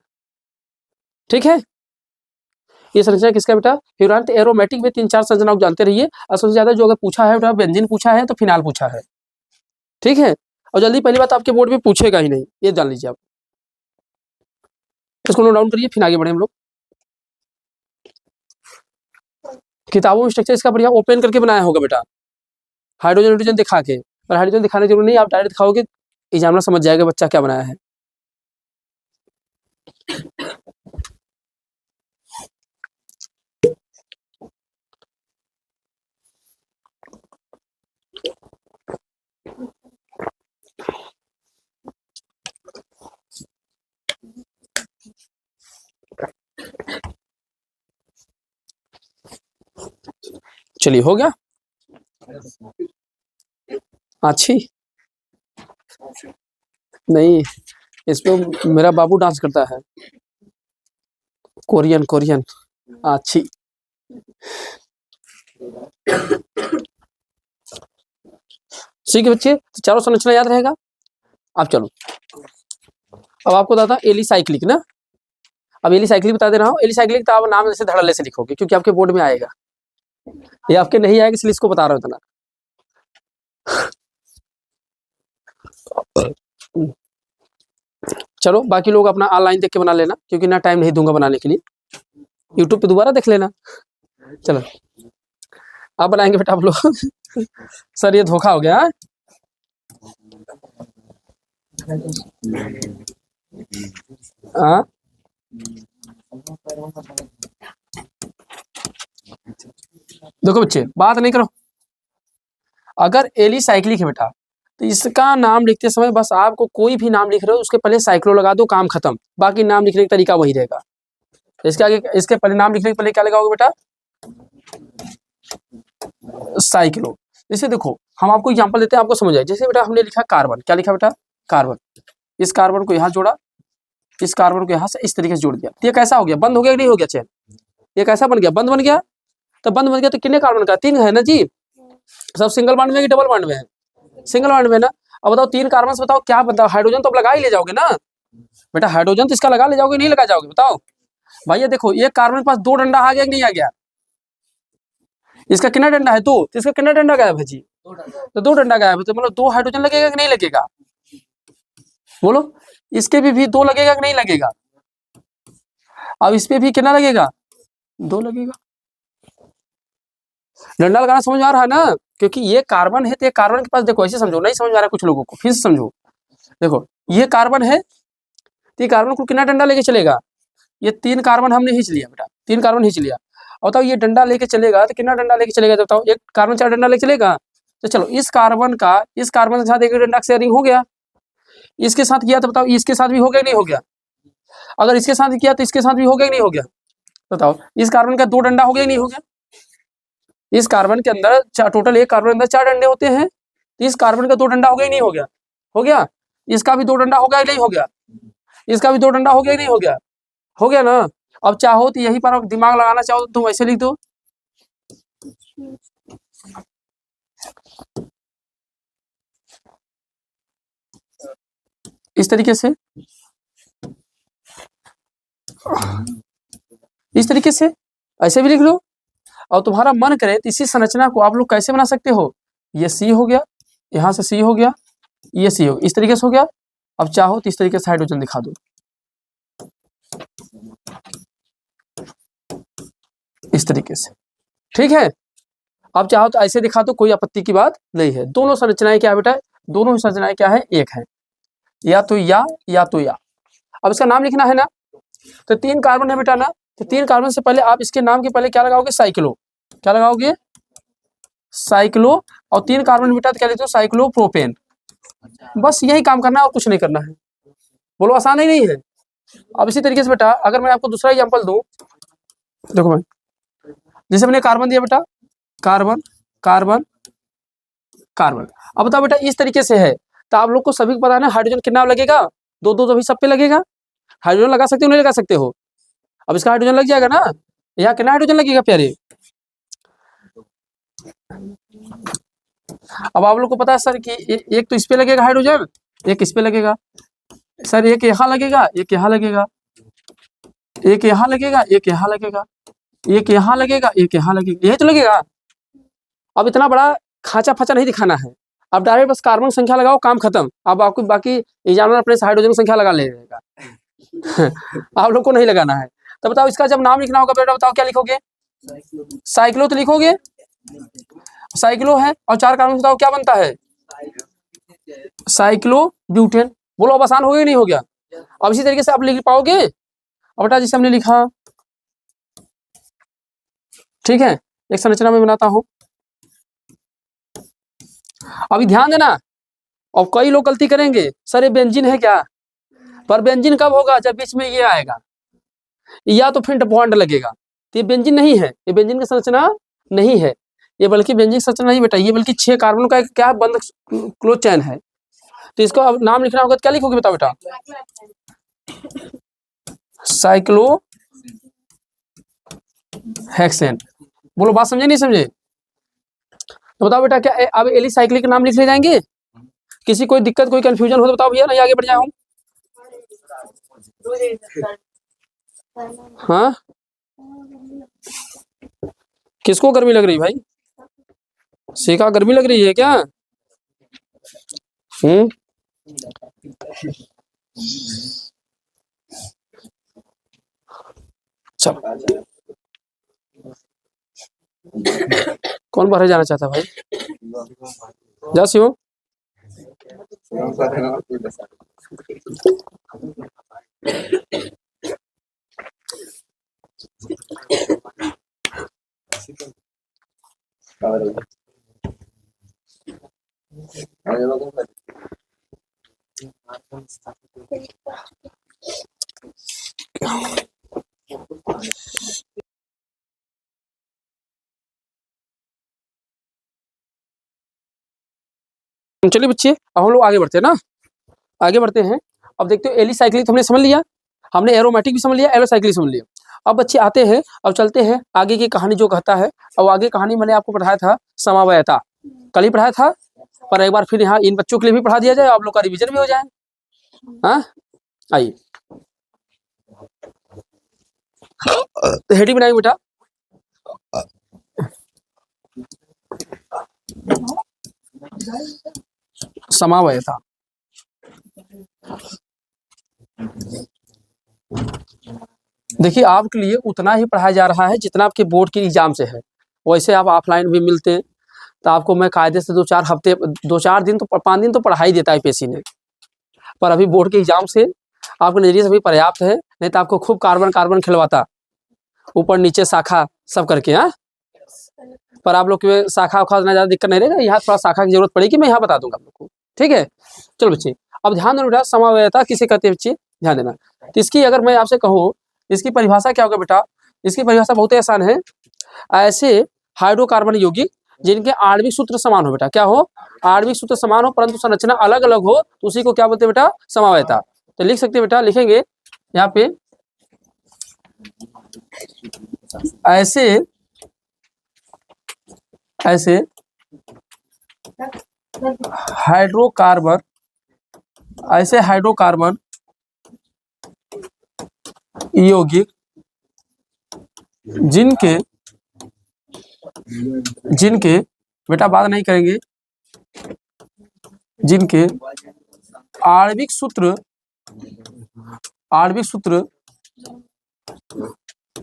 A: ठीक है, ये संरचना किसका बेटा, फ्यूरान। तो एरोमेटिक में 3-4 संरचनाओं को जानते रहिए, और सबसे ज्यादा जो अगर पूछा है बेटा बेंजीन पूछा है तो फिनाल पूछा है। ठीक है, और जल्दी पहली बात आपके बोर्ड में पूछेगा ही नहीं, ये जान लीजिए आप, इसको नोट डाउन करिए, फिर आगे बढ़े हम लोग। किताबों में स्ट्रक्चर इसका बढ़िया ओपन करके बनाया होगा बेटा, हाइड्रोजन हाइड्रोजन दिखा के, और हाइड्रोजन दिखाने की जरूरत नहीं, आप डायरेक्ट दिखाओगे, एग्जामिनर समझ जाएगा बच्चा क्या बनाया है। चलिए हो गया, अच्छी नहीं, इस पे मेरा बाबू डांस करता है, कोरियन कोरियन, अच्छी। ठीक है बच्चे, तो चारों संरचना याद रहेगा। अब चलो, अब आपको बताता एलिसाइक्लिक ना, अब एलिसाइक्लिक बता दे रहा हूँ। एलिसाइक्लिक तो आप नाम जैसे धड़ल्ले से लिखोगे, क्योंकि आपके बोर्ड में आएगा, ये आपके नहीं आएगा, इसलिए इसको बता रहा हूँ इतना। चलो बाकी लोग अपना ऑनलाइन देख के बना लेना, क्योंकि ना टाइम नहीं दूंगा बनाने के लिए, यूट्यूब पे दोबारा देख लेना। चलो आप बनाएंगे बेटा आप लोग। सर ये धोखा हो गया। हाँ देखो बच्चे, बात नहीं करो, अगर एलिसाइक्लिक है बेटा, तो इसका नाम लिखते समय बस आपको कोई भी नाम लिख रहे हो उसके पहले साइक्लो लगा दो, काम खत्म। बाकी नाम लिखने का तरीका वही रहेगा। इसके आगे, इसके पहले नाम लिखने के पहले क्या लगाओगे बेटा, साइक्लो। जैसे देखो हम आपको एग्जांपल देते हैं, आपको समझ आए। जैसे बेटा हमने लिखा कार्बन, क्या लिखा बेटा, कार्बन। इस कार्बन को यहाँ जोड़ा, इस कार्बन को यहाँ से इस तरीके से जोड़ दिया, तो ये कैसा हो गया, बंद हो गया कि नहीं हो गया चेन, ये कैसा बन गया, बंद बन गया। तो बंद बन गया तो कितने कार्बन का, 3 है ना जी, सब सिंगल बॉन्ड में कि डबल बॉन्ड में है, सिंगल बॉन्ड में ना। अब बताओ 3 कार्बन से बताओ क्या बताओ, हाइड्रोजन तो अब लगा ही ले जाओगे ना बेटा, हाइड्रोजन तो इसका लगा ले जाओगे, नहीं लगा जाओगे बताओ भैया। देखो एक कार्बन के पास 2 डंडा आ गया कि नहीं आ गया, इसका कितना डंडा है, 2, तो इसका कितना डंडा गायब है जी, तो 2 डंडा गायब है, तो मतलब 2 हाइड्रोजन लगेगा कि नहीं लगेगा, बोलो। इसके भी 2 लगेगा कि नहीं लगेगा, अब इस पे भी कितना लगेगा, 2 लगेगा। डंडा लगाना समझ आ रहा है ना, क्योंकि ये कार्बन है, तो ये कार्बन के पास देखो, ऐसे समझो, नहीं समझ आ रहा है कुछ लोगों को, फिर से समझो। देखो ये कार्बन है, तो ये कार्बन को कितना डंडा लेके चलेगा, ये 3 कार्बन हमने खींच लिया बेटा, 3 कार्बन खींच लिया। और बताओ ये डंडा लेके चलेगा तो कितना डंडा लेके चलेगा, तो बताओ एक कार्बन 4 डंडा लेके चलेगा। तो चलो इस कार्बन के साथ एक डंडा शेयरिंग हो गया, इसके साथ किया तो बताओ इसके साथ भी हो गया नहीं हो गया, अगर इसके साथ किया तो इसके साथ भी हो गया नहीं हो गया, बताओ इस कार्बन का 2 डंडा हो गया नहीं हो गया। इस कार्बन के अंदर टोटल एक कार्बन के अंदर 4 डंडे होते हैं, तो इस कार्बन का 2 डंडा हो गया नहीं हो गया, हो गया। इसका भी 2 डंडा हो गया नहीं हो गया, इसका भी 2 डंडा हो गया नहीं हो गया, हो गया ना। अब चाहो तो यही पर दिमाग लगाना चाहो तो तुम ऐसे लिख दो, इस तरीके से, इस तरीके से ऐसे भी लिख लो। और तुम्हारा मन करे तो इसी संरचना को आप लोग कैसे बना सकते हो, ये सी हो गया, यहां से सी हो गया, ये सी हो, इस तरीके से हो गया। अब चाहो तो इस तरीके से हाइड्रोजन दिखा दो, इस तरीके से, ठीक है। अब चाहो तो ऐसे दिखा दो, कोई आपत्ति की बात नहीं है। दोनों संरचनाएं क्या है बेटा, दोनों संरचनाएं क्या है, एक है, या तो या तो या। अब इसका नाम लिखना है ना, तो 3 कार्बन है बेटा ना, तो 3 कार्बन से पहले आप इसके नाम के पहले क्या लगाओगे, साइक्लो, क्या लगाओगे, साइक्लो। और 3 कार्बन बेटा तो क्या लिखते हो, साइक्लोप्रोपेन। बस यही काम करना है और कुछ नहीं करना है, बोलो आसान ही नहीं है। अब इसी तरीके से बेटा अगर मैं आपको दूसरा एग्जांपल दूं, देखो भाई, जैसे मैंने कार्बन दिया बेटा, कार्बन कार्बन कार्बन। अब बताओ बेटा इस तरीके से है, तो आप लोग को सभी को पता है ना हाइड्रोजन कितना लगेगा, 2 सभी सब पे लगेगा। हाइड्रोजन लगा सकते हो नहीं लगा सकते हो, अब इसका हाइड्रोजन लग जाएगा ना, यहाँ कितना हाइड्रोजन लगेगा प्यारे। अब आप लोग को पता है सर कि एक तो इस पे लगेगा हाइड्रोजन, एक इस पे लगेगा, सर एक यहाँ लगेगा, एक यहाँ लगेगा, एक यहाँ लगेगा, एक यहाँ लगेगा, एक यहाँ लगेगा, एक यहाँ लगेगा, यही तो लगेगा। अब इतना बड़ा खाचा फाचा नहीं दिखाना है, अब डायरेक्ट बस कार्बन संख्या लगाओ, काम खत्म। अब आपको बाकी एग्जामिनर अपने से हाइड्रोजन संख्या लगा लेगा। आप लोग को नहीं लगाना है। तो बताओ इसका जब नाम लिखना होगा बेटा, बताओ क्या लिखोगे? साइक्लो तो लिखोगे, साइक्लो है, और 4 कार्बन बताओ क्या बनता है? Cyclo butane. बोलो अब आसान हो गया नहीं हो गया? अब इसी तरीके से आप लिख पाओगे। अब बेटा जिसे हमने लिखा, ठीक है, एक संरचना में बनाता हूं। अभी ध्यान देना, और कई लोग गलती करेंगे, सर ये बेंजीन है क्या? पर बेंजीन कब होगा? जब बीच में ये आएगा, या तो फिर बॉन्ड लगेगा। तो ये बेंजीन नहीं है, ये बेंजीन की संरचना नहीं है, ये बल्कि बेंजीन संरचना नहीं बेटा, ये बल्कि 6 कार्बन का एक क्या बंद क्लोज चैन है। तो इसको अब नाम लिखना होगा तो क्या लिखोगे बताओ बेटा? Cyclo hexane. बोलो बात समझे नहीं समझे? तो बताओ बेटा क्या अब एलिसाइक्लिक नाम लिख ले जाएंगे? किसी कोई दिक्कत कोई कंफ्यूजन हो तो बताओ भैया, नहीं आगे बढ़ जाऊं। हाँ, किसको गर्मी लग रही भाई? सीखा गर्मी लग रही है क्या? चलो, कौन बाहर जाना चाहता है भाई? जा शिवम। चलिए बच्चे, अब हम लोग आगे बढ़ते हैं ना, आगे बढ़ते हैं। अब देखते हो एलिसाइक्लिक हमने समझ लिया, हमने एरोमेटिक भी समझ लिया, एलोसाइक्लिक समझ लिया। अब बच्चे आते हैं, अब चलते हैं आगे की कहानी जो कहता है। अब आगे कहानी मैंने आपको पढ़ाया था समवायता, कल ही पढ़ाया था, पर एक बार फिर यहाँ इन बच्चों के लिए भी पढ़ा दिया जाए, आप लोग का रिविजन भी हो जाए। हाँ आइए, हेडिंग बनाएंगे बेटा, समवायता। देखिए आपके लिए उतना ही पढ़ाया जा रहा है जितना आपके बोर्ड के एग्जाम से है। वैसे आप ऑफलाइन भी मिलते हैं तो आपको मैं कायदे से 2-4 हफ्ते, 2-4 दिन तो 5 दिन तो पढ़ा ही देता है यूपीएससी ने, पर अभी बोर्ड के एग्जाम से आपको नजरिए से भी पर्याप्त है, नहीं तो आपको खूब कार्बन कार्बन खिलवाता, ऊपर नीचे शाखा सब करके। हाँ, पर आप लोग के शाखा उखा उतना ज़्यादा दिक्कत नहीं रहेगा, यहाँ थोड़ा शाखा की जरूरत पड़ेगी, मैं यहाँ बता दूंगा आप लोग को, ठीक है। चलो बच्चे, अब ध्यान देना बेटा, समवायता किसे कहते हैं बच्चे, ध्यान देना। तो इसकी अगर मैं आपसे कहूँ, इसकी परिभाषा क्या होगा बेटा? इसकी परिभाषा बहुत ही आसान है, ऐसे हाइड्रोकार्बन यौगिक जिनके आणविक सूत्र समान हो बेटा, क्या हो? आणविक सूत्र समान हो परंतु संरचना अलग अलग हो, तो उसी को क्या बोलते हैं बेटा? समवायता। तो लिख सकते हैं बेटा, लिखेंगे यहाँ पे, ऐसे हाइड्रोकार्बन, ऐसे हाइड्रोकार्बन यौगिक जिनके बेटा बात नहीं करेंगे, जिनके आणविक सूत्र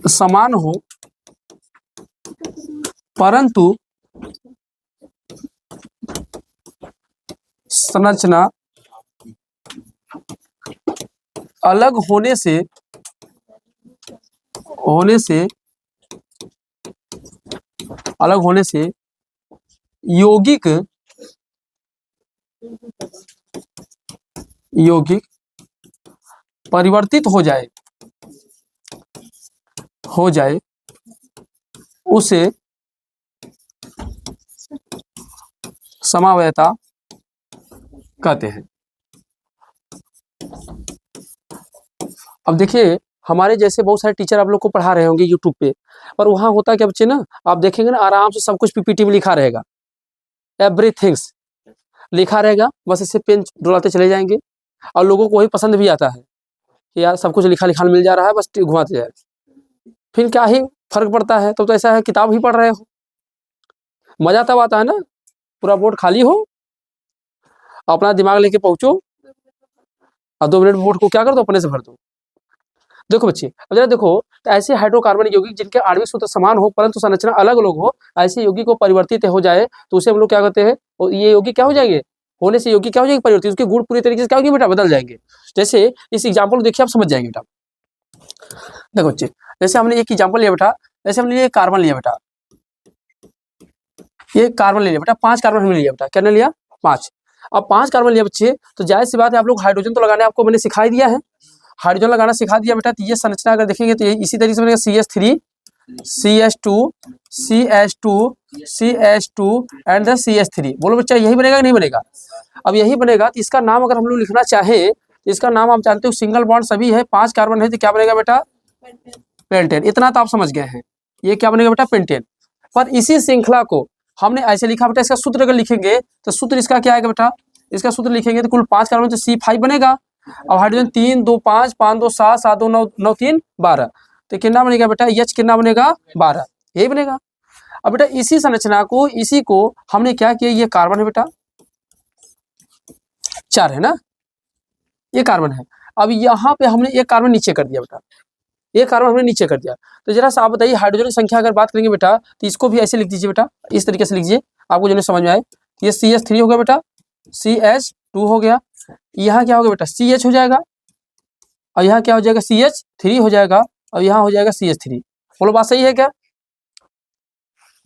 A: समान हो परंतु संरचना अलग होने से यौगिक परिवर्तित हो जाए उसे समवायता कहते हैं। अब देखिए, हमारे जैसे बहुत सारे टीचर आप लोग को पढ़ा रहे होंगे यूट्यूब पे, पर वहाँ होता क्या बच्चे ना, आप देखेंगे ना आराम से सब कुछ पीपीटी में लिखा रहेगा, एवरीथिंग्स लिखा रहेगा, बस इसे पेन डुलाते चले जाएंगे, और लोगों को वही पसंद भी आता है कि यार सब कुछ लिखा लिखा मिल जा रहा है, बस घुमाते जाए। फिर क्या ही फर्क पड़ता है, तो ऐसा है किताब ही पढ़ रहे हो, मजा तब आता है ना, पूरा बोर्ड खाली हो, अपना दिमाग लेके पहुंचो और 2 मिनट में बोर्ड को क्या कर दो, अपने से भर दो। देखो बच्चे, अब जरा देखो, तो ऐसे हाइड्रोकार्बन यौगिक जिनके आणविक सूत्र समान हो परंतु संरचना अलग अलग हो, ऐसे यौगिक को परिवर्तित हो जाए तो उसे हम लोग क्या कहते हैं, और ये यौगिक क्या हो जाएंगे, होने से यौगिक क्या हो जाएंगे, परिवर्तित, उसके गुण पूरी तरीके से क्या होंगे बेटा, बदल जाएंगे। जैसे इस एग्जाम्पल को देखिए, आप समझ जाएंगे बेटा। देखो बच्चे, जैसे हमने एक एग्जाम्पल लिया बेटा, जैसे हमने ये कार्बन लिया बेटा, ये कार्बन ले लिया बेटा, 5 कार्बन हमने लिया बेटा, क्या लिया, 5। अब 5 कार्बन लिया बच्चे, तो जाहिर सी बात है आप लोग हाइड्रोजन तो लगाने आपको मैंने सिखा दिया है, हाइड्रोजन लगाना सिखा दिया बेटा। तो ये संरचना अगर देखेंगे तो ये इसी तरीके से बनेगा, CH3 CH2 CH2 CH2 and the CH3। बोलो बच्चा, यही बनेगा कि नहीं बनेगा? अब यही बनेगा, तो इसका नाम अगर हम लोग लिखना चाहे तो इसका नाम आप जानते हो, सिंगल बॉन्ड सभी है, 5 कार्बन है, तो क्या बनेगा बेटा, पेंटेन। इतना तो आप समझ गए हैं, ये क्या बनेगा बेटा, पेंटेन। पर इसी श्रृंखला को हमने ऐसे लिखा बेटा, इसका सूत्र अगर लिखेंगे तो सूत्र इसका क्या आएगा बेटा, इसका सूत्र लिखेंगे तो कुल 5 कार्बन तो C5 बनेगा। अब हाइड्रोजन 3 2 5 5 2 7 7 2 9 9 3 12, तो कितना बनेगा बेटा, H कितना बनेगा, 12, यही बनेगा। अब बेटा इसी संरचना को, इसी को हमने क्या किया, ये कार्बन है बेटा, 4 है ना, ये कार्बन है। अब यहाँ पे हमने एक कार्बन नीचे कर दिया बेटा, एक कार्बन हमने नीचे कर दिया। तो जरा सा आप बताइए, हाइड्रोजन की संख्या अगर बात करेंगे बेटा, तो इसको भी ऐसे लिख दीजिए बेटा, इस तरीके से लिखिए, आपको जो समझ में आए। ये CH3 हो गया बेटा, CH2 हो गया, यहाँ क्या हो गया बेटा, CH हो जाएगा, और यहाँ क्या हो जाएगा, CH3 हो जाएगा, और यहाँ हो जाएगा CH3। बोलो बात सही है क्या?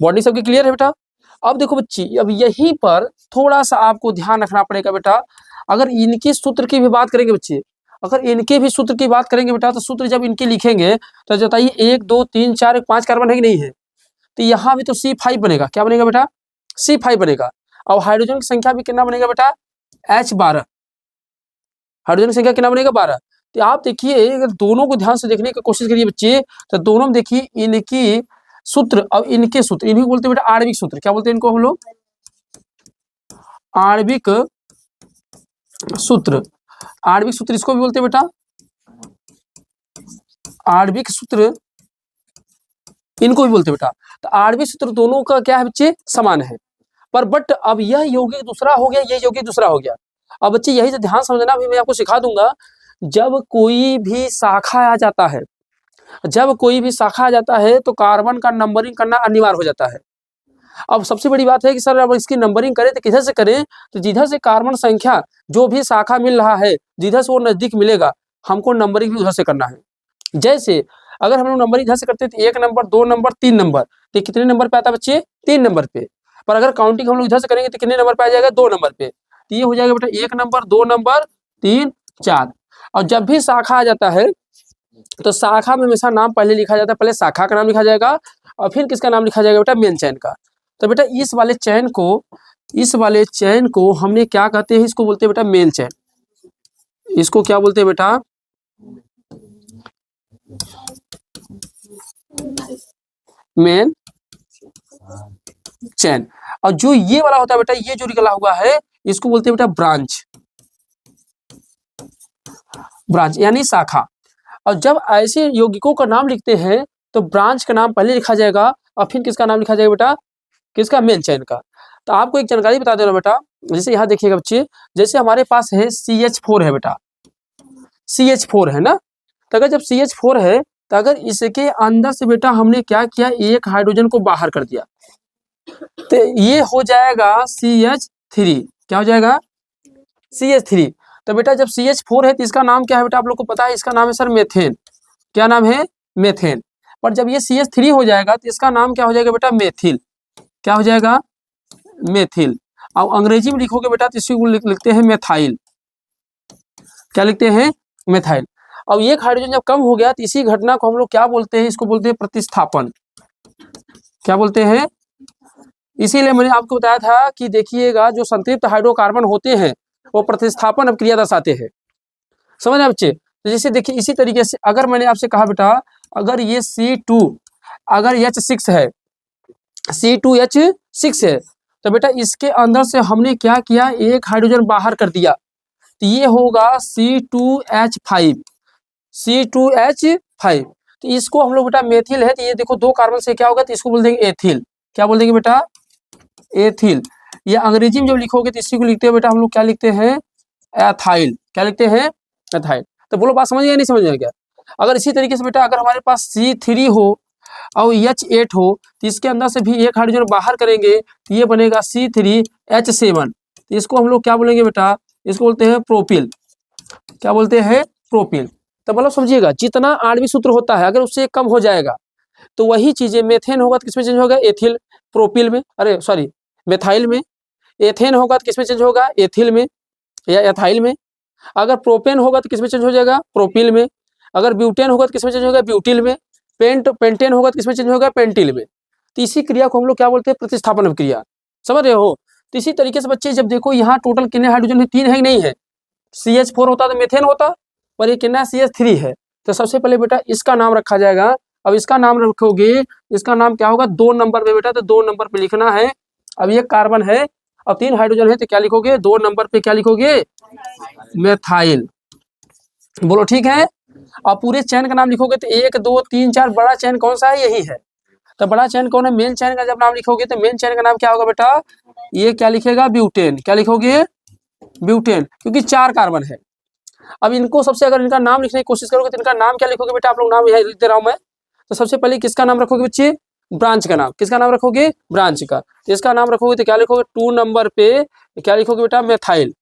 A: बॉन्डिंग सबकी क्लियर है बेटा? अब देखो बच्ची, अब यहीं पर थोड़ा सा आपको ध्यान रखना पड़ेगा बेटा। अगर इनके सूत्र की भी बात करेंगे बच्चे, अगर इनके भी सूत्र की बात करेंगे बेटा, तो सूत्र जब इनके लिखेंगे तो बताइए 1 2 3 4 5 कार्बन है कि नहीं है, तो यहाँ भी तो C5 बनेगा, क्या बनेगा बेटा, C5 बनेगा। अब हाइड्रोजन की संख्या भी कितना बनेगा बेटा, H12, हाइड्रोजन की संख्या कितना बनेगा, 12। तो आप देखिए, अगर दोनों को ध्यान से देखने की कोशिश करिए बच्चे, तो दोनों में देखिए इनकी सूत्र और इनके सूत्र, इन्हीं को बोलते हैं बेटा आणविक सूत्र। क्या बोलते हैं इनको हम लोग, आणविक सूत्र। आणविक सूत्र इसको भी बोलते हैं बेटा, आणविक सूत्र इनको भी बोलते हैं बेटा। तो आणविक सूत्र दोनों का क्या है बच्चे, समान है। पर बट अब यह यौगिक दूसरा हो गया, ये यौगिक दूसरा हो गया। अब बच्चे यही से ध्यान समझना, अभी मैं आपको सिखा दूंगा। जब कोई भी शाखा आ जाता है, जब कोई भी शाखा आ जाता है तो कार्बन का नंबरिंग करना अनिवार्य हो जाता है। अब सबसे बड़ी बात है कि सर अब इसकी नंबरिंग करें तो किधर से करें, तो जिधर से कार्बन संख्या जो भी शाखा मिल रहा है, जिधर से वो नजदीक मिलेगा, हमको नंबरिंग भी उधर से करना है। जैसे अगर हम लोग नंबरिंग इधर से करते हैं तो 1 नंबर 2 नंबर 3 नंबर, तो कितने नंबर पे आता है बच्चे, 3 नंबर पे। पर अगर काउंटिंग हम लोग इधर से करेंगे तो कितने नंबर पे आ जाएगा, 2 नंबर पे। तो ये हो जाएगा बेटा 1 नंबर 2 नंबर 3 4। और जब भी शाखा आ जाता है तो शाखा में हमेशा नाम पहले लिखा जाता है, पहले शाखा का नाम लिखा जाएगा और फिर किसका नाम लिखा जाएगा बेटा, मेन चैन का। तो बेटा इस वाले चैन को हमने क्या कहते हैं, इसको बोलते हैं बेटा मेन चैन। इसको क्या बोलते हैं बेटा, मेन चैन। और जो ये वाला होता है बेटा, ये जो निकला हुआ है, इसको बोलते हैं बेटा ब्रांच, ब्रांच यानी शाखा। और जब ऐसे यौगिकों का नाम लिखते हैं तो ब्रांच का नाम पहले लिखा जाएगा और फिर किसका नाम लिखा जाएगा बेटा, किसका, मेन चैन का। तो आपको एक जानकारी बता दे रहा बेटा, जैसे यहाँ देखिएगा बच्चे, जैसे हमारे पास है CH4 है बेटा, CH4 है ना। तो अगर जब CH4 है तो अगर इसके अंदर से बेटा हमने क्या किया, एक हाइड्रोजन को बाहर कर दिया, तो ये हो जाएगा CH3। क्या हो जाएगा, CH3। तो बेटा जब CH4 है तो इसका नाम क्या है बेटा, आप लोग को पता है, इसका नाम है सर मेथेन। क्या नाम है, मेथेन। पर जब ये CH3 हो जाएगा तो इसका नाम क्या हो जाएगा बेटा, मेथिल। क्या हो जाएगा, मेथिल। अब अंग्रेजी में लिखोगे बेटा तो इसी को लिखते हैं मेथाइल। क्या लिखते हैं, मेथाइल। अब एक हाइड्रोजन जब कम हो गया तो इसी घटना को हम लोग क्या बोलते हैं, इसको बोलते हैं प्रतिस्थापन। क्या बोलते हैं, इसीलिए मैंने आपको बताया था कि देखिएगा जो संतृप्त हाइड्रोकार्बन होते हैं वो प्रतिस्थापन अब क्रिया दर्शाते हैं। समझ आए बच्चे। तो जैसे देखिए इसी तरीके से अगर मैंने आपसे कहा बेटा, अगर ये C2 अगर H6 है, C2H6 है, तो बेटा इसके अंदर से हमने क्या किया, एक हाइड्रोजन बाहर कर दिया, तो ये होगा C2H5, C2H5। तो इसको हम लोग बेटा मेथिल है, तो ये देखो 2 कार्बन से क्या होगा, तो इसको बोल देंगे एथिल। क्या बोल देंगे बेटा, एथिल। ये अंग्रेजी में जब लिखोगे तो इसी को लिखते हैं बेटा हम लोग, क्या लिखते हैं, एथाइल। क्या लिखते हैं, एथाइल। तो बोलो बात समझ गया नहीं समझ गया क्या? अगर इसी तरीके से बेटा अगर हमारे पास C3 हो और H8 हो, तो इसके अंदर से भी एक हाइड्रोजन बाहर करेंगे तो ये बनेगा C3H7। तो इसको हम लोग क्या बोलेंगे बेटा, इसको बोलते हैं प्रोपिल। क्या बोलते हैं, प्रोपिल। तो मतलब समझिएगा, जितना आणविक सूत्र होता है अगर उससे कम हो जाएगा तो वही चीजें, मेथेन होगा तो किसमें चेंज होगा, एथिल, प्रोपिल में, अरे सॉरी मेथाइल में। एथेन होगा तो किसमें चेंज होगा, एथिल में या एथाइल में। अगर प्रोपेन होगा तो किसमें चेंज हो जाएगा, प्रोपिल में। अगर ब्यूटेन होगा तो किसमें चेंज होगा, ब्यूटिल में। पेंटेन होगा तो किसमें चेंज होगा, पेंटिल में। तो इसी क्रिया को हम लोग क्या बोलते हैं, प्रतिस्थापन क्रिया। समझ रहे हो? तो इसी तरीके से बच्चे जब देखो यहाँ टोटल कितने हाइड्रोजन है, 3 है कि नहीं है। CH4 होता तो मेथेन होता, और ये कितना CH3 है। तो सबसे पहले बेटा इसका नाम रखा जाएगा। अब इसका नाम रखोगे, इसका नाम क्या होगा, 2 नंबर पे बेटा, तो 2 नंबर पे लिखना है। अब ये कार्बन है और 3 हाइड्रोजन है, तो क्या लिखोगे, 2 नंबर पे क्या लिखोगे, मेथाइल। बोलो ठीक है। अब पूरे चैन का नाम लिखोगे तो 1 2 3 4, बड़ा चैन कौन सा है, यही है। तो बड़ा चैन कौन है, मेन चैन का जब नाम लिखोगे तो मेन चैन का नाम क्या होगा बेटा, ये क्या लिखेगा, ब्यूटेन। क्या लिखोगे, ब्यूटेन, क्योंकि 4 कार्बन है। अब इनको सबसे अगर इनका नाम लिखने की कोशिश करोगे तो इनका नाम क्या लिखोगे बेटा, आप लोग नाम यहाँ लिख दे रहा हूं मैं। तो सबसे पहले किसका नाम रखोगे बच्चे, ब्रांच का नाम। किसका नाम रखोगे, ब्रांच का। तो इसका नाम रखोगे तो क्या लिखोगे, 2 नंबर पे क्या लिखोगे बेटा, मेथाइल।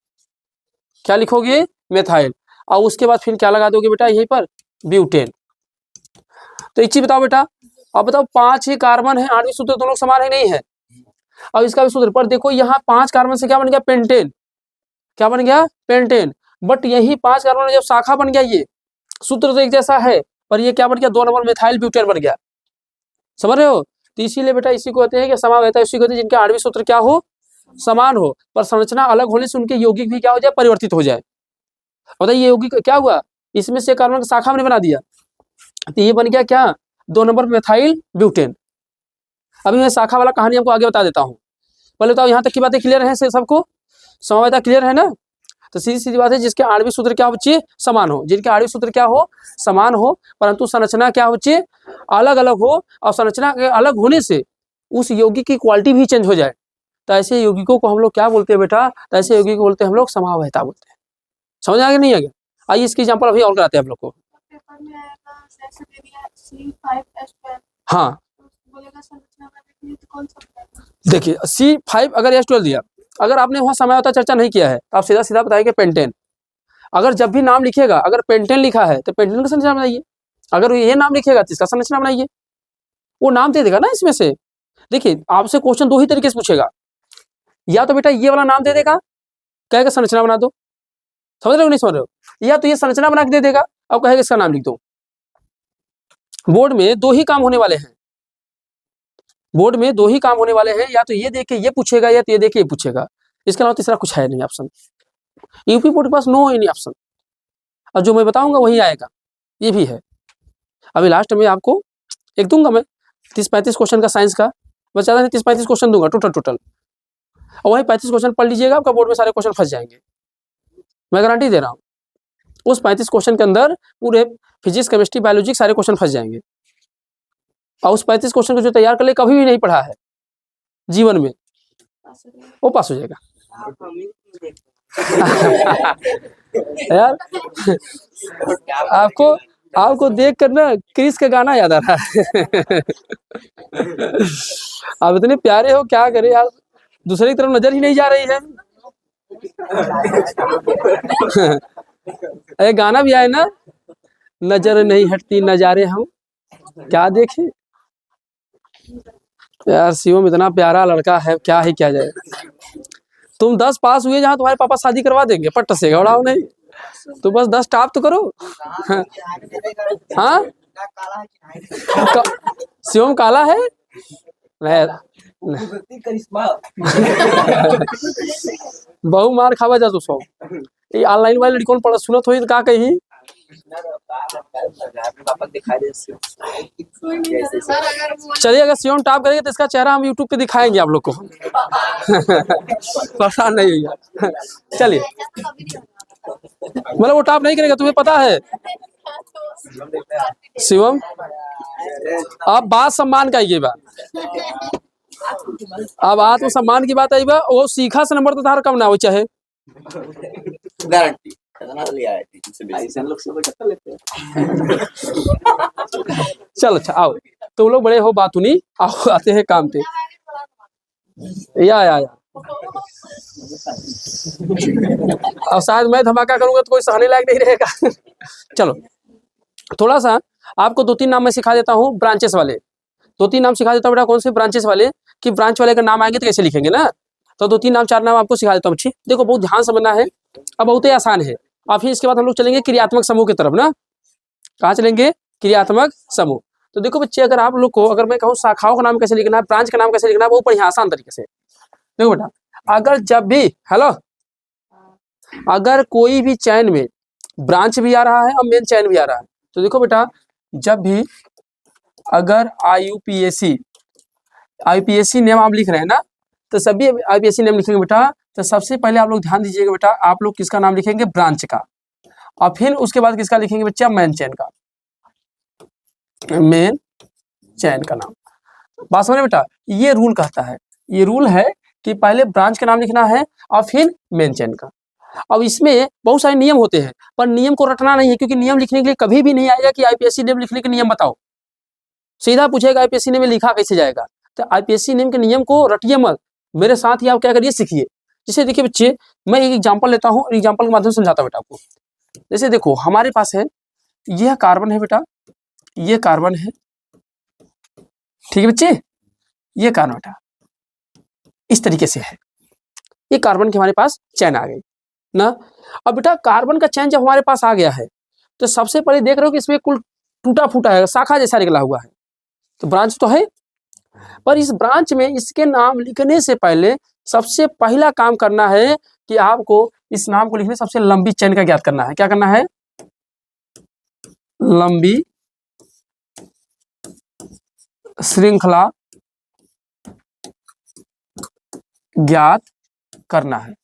A: क्या लिखोगे, मेथाइल। और उसके बाद फिर क्या लगा दोगे बेटा, यहीं पर ब्यूटेन। तो एक चीज बताओ बेटा, अब बताओ 5 ही कार्बन है, आणविक सूत्र दोनों समान है नहीं है। अब इसका भी सूत्र पर देखो, यहाँ 5 कार्बन से क्या बन गया, पेंटेन। क्या बन गया, पेंटेन। बट यही 5 कार्बन में जब शाखा बन गया, ये सूत्र तो एक जैसा है, पर ये क्या बन गया, 2 नंबर मेथाइल ब्यूटेन बन गया। समझ रहे हो? तो इसीलिए बेटा इसी को कहते हैं कि समावेता, इसी को कहते हैं जिनके आणविक सूत्र क्या हो, समान हो, पर संरचना अलग होने से उनके यौगिक भी क्या हो जाए, परिवर्तित हो जाए। बताइए यौगिक क्या हुआ, इसमें से कार्बन की शाखा हमने बना दिया, तो ये बन गया क्या, 2 नंबर मेथाइल ब्यूटेन। अभी मैं शाखा वाला कहानी आपको आगे बता देता हूँ। पहले बताओ यहाँ तक की बातें क्लियर है सबको, समवेता क्लियर है ना? तो सीधी सीधी बात है, जिसके आणविक सूत्र क्या हो बच्चे, समान हो, जिनके आणविक सूत्र क्या हो, समान हो, परंतु संरचना क्या हो बच्चे, अलग अलग हो, और संरचना के अलग होने से उस यौगिक की क्वालिटी भी चेंज हो जाए, तो ऐसे यौगिकों को हम लोग क्या बोलते हैं बेटा, तो ऐसे यौगिक को बोलते हैं हम लोग समावहता बोलते हैं। समझ आ गया नहीं आ गया? आइए इसकी एग्जाम्पल अभी और कराते हैं आप लोग को। हाँ देखिए, C5 अगर H12 दिया, अगर आपने वहाँ समझौता चर्चा नहीं किया है तो आप सीधा सीधा बताएंगे पेंटेन। अगर जब भी नाम लिखेगा, अगर पेंटेन लिखा है तो पेंटेन का संरचना बनाइए, अगर ये नाम लिखेगा तो इसका संरचना बनाइए, वो नाम दे देगा ना इसमें से। देखिए आपसे क्वेश्चन 2 ही तरीके से पूछेगा, या तो बेटा ये वाला नाम दे देगा, कहेगा संरचना बना दो, समझ रहे हो नहीं समझ रहे हो, या तो ये संरचना बना के दे देगा, अब कहेगा इसका नाम लिख दो। बोर्ड में 2 ही काम होने वाले हैं, बोर्ड में 2 ही काम होने वाले हैं, या तो ये देख के ये पूछेगा, या तो ये देख के ये पूछेगा, इसके अलावा तीसरा कुछ है नहीं ऑप्शन। यूपी बोर्ड के पास नो एनी ऑप्शन, और जो मैं बताऊंगा वही आएगा, ये भी है। अभी लास्ट में आपको एक दूंगा मैं 30-35 क्वेश्चन का साइंस का, बस ज़्यादा नहीं 30-35 क्वेश्चन दूंगा टोटल, और वही 35 क्वेश्चन पढ़ लीजिएगा, आपका बोर्ड में सारे क्वेश्चन फंस जाएंगे, मैं गारंटी दे रहा हूँ। उस 35 क्वेश्चन के अंदर पूरे फिजिक्स, केमिस्ट्री, बायोलॉजी सारे क्वेश्चन फंस जाएंगे, और उस 35 क्वेश्चन को जो तैयार कर ले, कभी भी नहीं पढ़ा है जीवन में, वो पास हो जाएगा। यार आपको देख कर ना क्रिस का गाना याद आ रहा है। आप इतने प्यारे हो, क्या करे यार, दूसरे की तरफ नजर ही नहीं जा रही है। अरे गाना भी आए ना, नजर नहीं हटती नजारे हम क्या देखें। यार शिवम इतना प्यारा लड़का है, क्या ही क्या जाए। तुम 10 पास हुए, जहाँ तुम्हारे पापा शादी करवा देंगे पट्ट से, घबराओ नहीं, तो बस 10 टॉप तो करो। हाँ शिवम काला है, बहु मार खावा जा तू सो, ये ऑनलाइन वाले लड़कों पढ़ सुनत हो का कही। चलिए अगर शिवम टॉप करेंगे तो इसका चेहरा हम यूट्यूब पे दिखाएंगे आप लोग को। परेशान नहीं हुई। चलिए मतलब वो टॉप नहीं करेगा, तुम्हें पता है। शिवम, अब बात सम्मान का ये बात, अब आत्मसम्मान की बात आई बा, वो सीखा से नंबर तो तार कम ना हो चाहे।
B: गारंटी कितना लिया है तुमसे बेसी? ऐसे लोग सब कितना लेते हैं?
A: चल अच्छा आओ, तुम लोग बड़े हो बात सुनी, आओ आते हैं काम पे। या अब शायद मैं धमाका करूंगा तो कोई सहने लायक नहीं रहेगा। चलो थोड़ा सा आपको 2-3 नाम मैं सिखा देता हूँ ब्रांचेस वाले, 2-3 नाम सिखा देता हूँ बेटा। कौन से ब्रांचेस वाले, कि ब्रांच वाले का नाम आएंगे तो कैसे लिखेंगे ना, तो 2-3 नाम 4 नाम आपको सिखा देता हूँ। ठीक, देखो बहुत ध्यान समझना है, अब बहुत ही आसान है। और फिर इसके बाद हम लोग चलेंगे क्रियात्मक समूह की तरफ ना। कहाँ चलेंगे? क्रियात्मक समूह। तो देखो बच्चे, अगर आप लोग को अगर मैं कहूँ शाखाओं का नाम कैसे लिखना है, ब्रांच का नाम कैसे लिखना है, वो बढ़िया आसान तरीके से। देखो बेटा, अगर जब भी हेलो, अगर कोई भी चैन में ब्रांच भी आ रहा है और मेन चैन भी आ रहा है, तो देखो बेटा, जब भी अगर आईपीएससी नेम आप लिख रहे हैं ना, तो सभी आईपीएससी नेम लिखेंगे बेटा, तो सबसे पहले आप लोग ध्यान दीजिएगा बेटा, आप लोग किसका नाम लिखेंगे? ब्रांच का। और फिर उसके बाद किसका लिखेंगे बच्चा? मेन चैन का, मेन चैन का नाम। बात समझ बेटा, ये रूल कहता है, ये रूल है कि पहले ब्रांच का नाम लिखना है और फिर मेन चैन का। अब इसमें बहुत सारे नियम होते हैं, पर नियम को रटना नहीं है, क्योंकि नियम लिखने के लिए कभी भी नहीं आएगा कि आईपीएससी नेम लिखने के नियम बताओ। सीधा पूछेगा आईपीएससी नेम में लिखा कैसे जाएगा, तो आईपीएससी नेम के नियम को रटिए मत, मेरे साथ ही आप क्या करिए, सीखिए। जैसे देखिए बच्चे, मैं एक एग्जाम्पल लेता हूँ और एग्जाम्पल के माध्यम से समझाता हूँ बेटा आपको। जैसे देखो, हमारे पास है, यह कार्बन है बेटा, ये कार्बन है, ठीक है बच्चे, ये कार्बन बेटा इस तरीके से है, ये कार्बन की हमारे पास चैन आ गई ना। अब बेटा कार्बन का चैन जब हमारे पास आ गया है, तो सबसे पहले देख रहे हो कि इसमें कुल टूटा फूटा है, शाखा जैसा निकला हुआ है, तो ब्रांच तो है। पर इस ब्रांच में इसके नाम लिखने से पहले सबसे पहला काम करना है कि आपको इस नाम को लिखने सबसे लंबी चैन का ज्ञात करना है। क्या करना है? लंबी श्रृंखला ज्ञात करना है।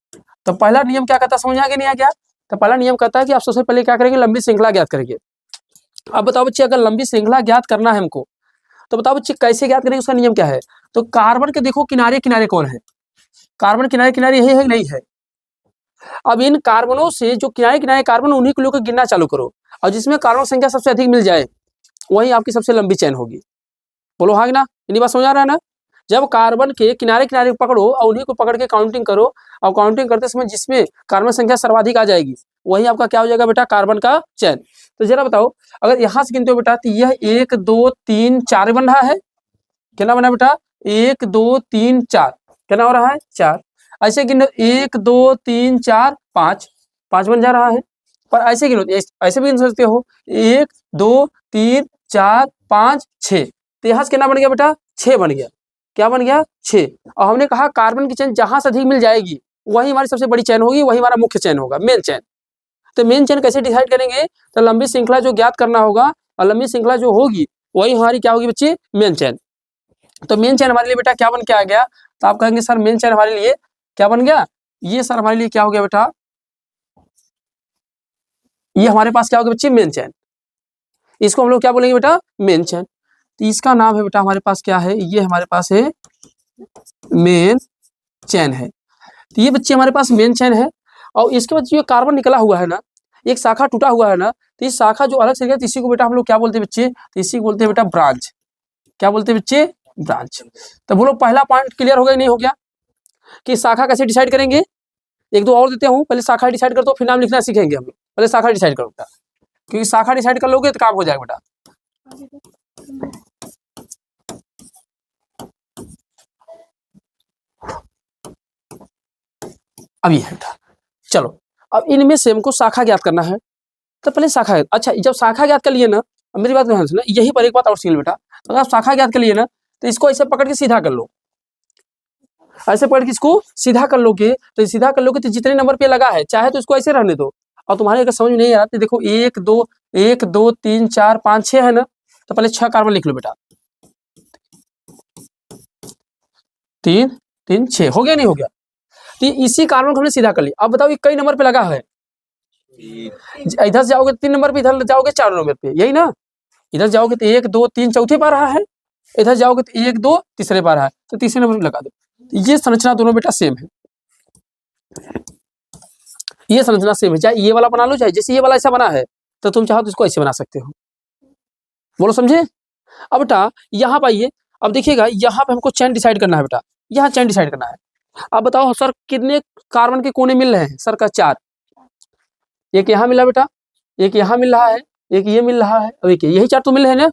A: तो पहला नियम क्या कहता है, समझ आ गया नहीं आ गया? तो पहला नियम कहता है कि आप सबसे पहले क्या करेंगे? लंबी श्रृंखला ज्ञात करेंगे। अब बताओ बच्चे, अगर लंबी श्रृंखला ज्ञात करना है हमको, तो बताओ बच्चे कैसे ज्ञात करेंगे, उसका नियम क्या है? तो कार्बन के देखो किनारे किनारे कौन है, कार्बन किनारे किनारे यही है नहीं है। अब इन कार्बनों से जो किनारे किनारे कार्बन, उन्हीं को लेकर गिनना चालू करो, और जिसमें कार्बन संख्या सबसे अधिक मिल जाए वही आपकी सबसे लंबी चैन होगी। बोलो हाँ ना? इन्हीं बात समझ आ रहा है ना? जब कार्बन के किनारे किनारे पकड़ो और उन्हीं को पकड़ के काउंटिंग करो, और काउंटिंग करते समय जिसमें कार्बन संख्या सर्वाधिक आ जाएगी वही आपका क्या हो जाएगा बेटा? कार्बन का चैन। तो जरा बताओ, अगर यहां से गिनते हो बेटा, तो यह 1 2 3 4 बन रहा है, कितना बना बेटा? 1 2 3 4, कितना हो रहा है? 4। ऐसे गिनो, 1 2 3 4 5, 5 बन जा रहा है। पर ऐसे गिनो, ऐसे भी गिन सकते हो, 1 2 3 4 5 6, तो यहाँ से कितना बन गया बेटा? 6 बन गया। क्या बन गया? 6। और हमने कहा कार्बन की चैन जहां से अधिक मिल जाएगी वही हमारी सबसे बड़ी चैन होगी, वही हमारा मुख्य चैन होगा, मेन चैन। तो मेन चैन कैसे डिसाइड करेंगे? तो लंबी श्रृंखला जो ज्ञात करना होगा, और लंबी श्रृंखला जो होगी वही हमारी क्या होगी बच्चे? मेन चैन। तो मेन चैन हमारे लिए बेटा क्या बन के आ गया? तो आप कहेंगे सर मेन चैन हमारे लिए क्या बन गया? ये सर हमारे लिए क्या हो गया बेटा? ये हमारे पास क्या होगा बच्चे? मेन चैन। इसको हम लोग क्या बोलेंगे बेटा? मेन चैन। तो इसका नाम है बेटा हमारे पास क्या है? ये हमारे पास है मेन चैन है। तो ये बच्चे हमारे पास मेन चैन है। और इसके बाद जो कार्बन निकला हुआ है ना, एक शाखा टूटा हुआ है ना, तो इस शाखा जो अलग से गया, इसी को बेटा हम लोग क्या बोलते हैं बच्चे? तो इसी को बोलते हैं बेटा ब्रांच। क्या बोलते हैं बच्चे? ब्रांच। तो बोलो पहला पॉइंट क्लियर हो गया नहीं हो गया? कि शाखा कैसे डिसाइड करेंगे? एक दो और देते हूँ, पहले शाखा डिसाइड कर दो फिर नाम लिखना सीखेंगे हम लोग। पहले शाखा डिसाइड करो बेटा, क्योंकि शाखा डिसाइड कर लोगे तो काम हो जाएगा बेटा। अब ये है बेटा, चलो अब इनमें से हमको शाखा ज्ञात करना है। तो पहले शाखा, अच्छा जब शाखा ज्ञात कर लिए ना, अब मेरी बात ध्यान सुनो, यही पर एक बात और सुन बेटा, अगर आप शाखा ज्ञात कर लिए ना, तो इसको ऐसे पकड़ के सीधा कर लो, ऐसे पकड़ के इसको सीधा कर लोगे, तो सीधा कर लोगे तो जितने नंबर पे लगा है, चाहे तो इसको ऐसे रहने दो। और तुम्हारे अगर समझ में नहीं आ रहा तो देखो 1 2 3 4 5 6 है ना, तो पहले 6 कार्बन लिख लो बेटा, 3 3 6 हो गया नहीं हो गया? तो इसी कार्बन को हमने सीधा कर लिया। अब बताओ ये कई नंबर पे लगा है? इधर से जाओगे 3 नंबर पे, इधर जाओगे 4 नंबर पे, यही ना। इधर जाओगे तो 1 2 3 चौथे पा रहा है, इधर जाओगे तो 1 2 तीसरे पा रहा है, तो तीसरे नंबर पे लगा दो। तो ये संरचना दोनों बेटा सेम है, ये संरचना सेम है। चाहे ये वाला बना लो, चाहे जैसे ये वाला ऐसा बना है तो तुम चाहो तो इसको ऐसे बना सकते हो। बोलो समझे। अब बेटा यहाँ पाइए, अब देखिएगा यहाँ पे हमको चेन डिसाइड करना है बेटा, यहाँ चेन डिसाइड करना है। अब बताओ सर कितने कार्बन के कोने मिल रहे हैं? सर का 4। एक यहाँ मिला बेटा, एक यहाँ मिल रहा है, एक ये मिल रहा है, अब एक यही 4 तो मिल रहे हैं ना।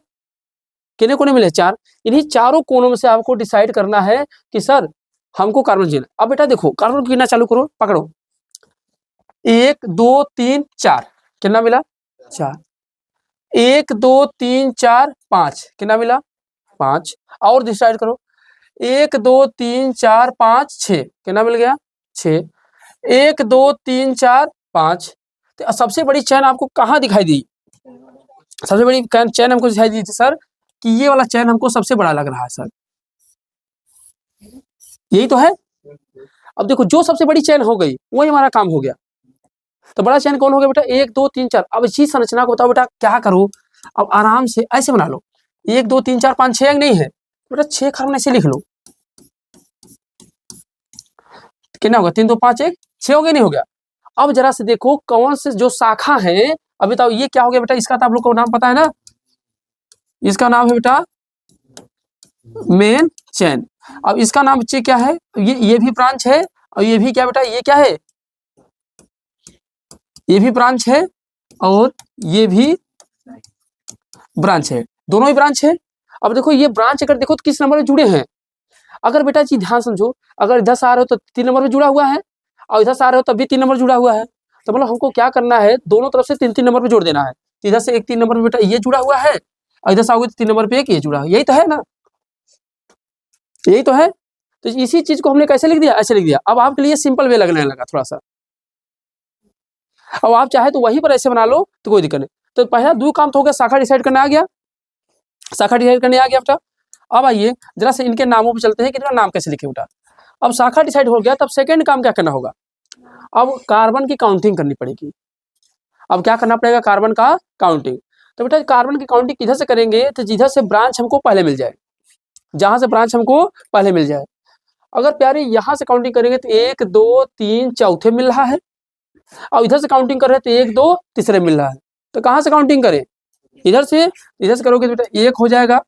A: कितने कोने मिले? 4। इन्हीं चारों कोनों में से आपको डिसाइड करना है कि सर हमको कार्बन चाहिए। अब बेटा देखो कार्बन को गिनना चालू करो, पकड़ो 1 2 3 4, कितना मिला? 4। 1 2 3 4 5, कितना मिला? 5। और डिसाइड करो 1 2 3 4 5 6, कितना मिल गया? 6। 1 2 3 4 5। तो सबसे बड़ी चैन आपको कहाँ दिखाई दी? सबसे बड़ी चैन हमको दिखाई दी थी सर कि ये वाला चैन हमको सबसे बड़ा लग रहा है सर, यही तो है। अब देखो जो सबसे बड़ी चैन हो गई वही हमारा काम हो गया। तो बड़ा चैन कौन हो गया बेटा? 1 2 3 4। अब इसी संरचना को बताओ बेटा क्या करो, अब आराम से ऐसे बना लो। 1 2 3 4 5 6 नहीं है बेटा, 6 कार्बन ऐसे लिख लो। कितना होगा? 3 2 5 1 6 हो गया, नहीं हो गया? अब जरा से देखो कौन से जो शाखा है, अब बताओ ये क्या हो गया बेटा? इसका तो आप लोग को नाम पता है ना, इसका नाम है बेटा मेन चैन। अब इसका नाम बच्चे क्या है? ये भी ब्रांच है, और ये भी क्या बेटा? ये क्या है? ये भी ब्रांच है और ये भी ब्रांच है, दोनों ही ब्रांच है। अब देखो ये ब्रांच अगर देखो तो किस नंबर में जुड़े हैं? अगर बेटा जी ध्यान समझो, अगर इधर से आ रहे हो तो 3 नंबर में जुड़ा हुआ है, और इधर से आ रहे हो तब भी 3 नंबर जुड़ा हुआ है। तो मतलब हमको क्या करना है, दोनों तरफ से 3 नंबर पे जोड़ देना है। तो इधर से एक 3 नंबर पे बेटा ये जुड़ा हुआ है, और इधर से आओगे तो 3 नंबर पे एक ये जुड़ा है, यही तो है ना, यही तो है। तो इसी चीज को हमने कैसे लिख दिया? ऐसे लिख दिया। अब आपके लिए सिंपल वे लगने लगा थोड़ा सा। अब आप चाहे तो वहीं पर ऐसे बना लो तो कोई दिक्कत नहीं। तो पहला 2 काम तो हो गया, शाखा डिसाइड करना आ गया, शाखा डिसाइड करने आ गया बेटा। अब आइए जरा से इनके नामों पे चलते हैं कि इनका नाम कैसे लिखे बेटा। अब शाखा डिसाइड हो गया, तब सेकंड काम क्या करना होगा? अब कार्बन की काउंटिंग करनी पड़ेगी। अब क्या करना पड़ेगा? कार्बन का काउंटिंग। तो बेटा कार्बन की काउंटिंग किधर से करेंगे? तो जिधर से ब्रांच हमको पहले मिल जाए, जहां से ब्रांच हमको पहले मिल जाए। अगर प्यारे यहां से काउंटिंग करेंगे तो 1 2 3 चौथे मिल रहा है, और इधर से काउंटिंग कर रहे हैं तो 1 2 तीसरे मिल रहा है। तो कहां से काउंटिंग करें? इधर से करोगे तो बेटा 1 हो जाएगा,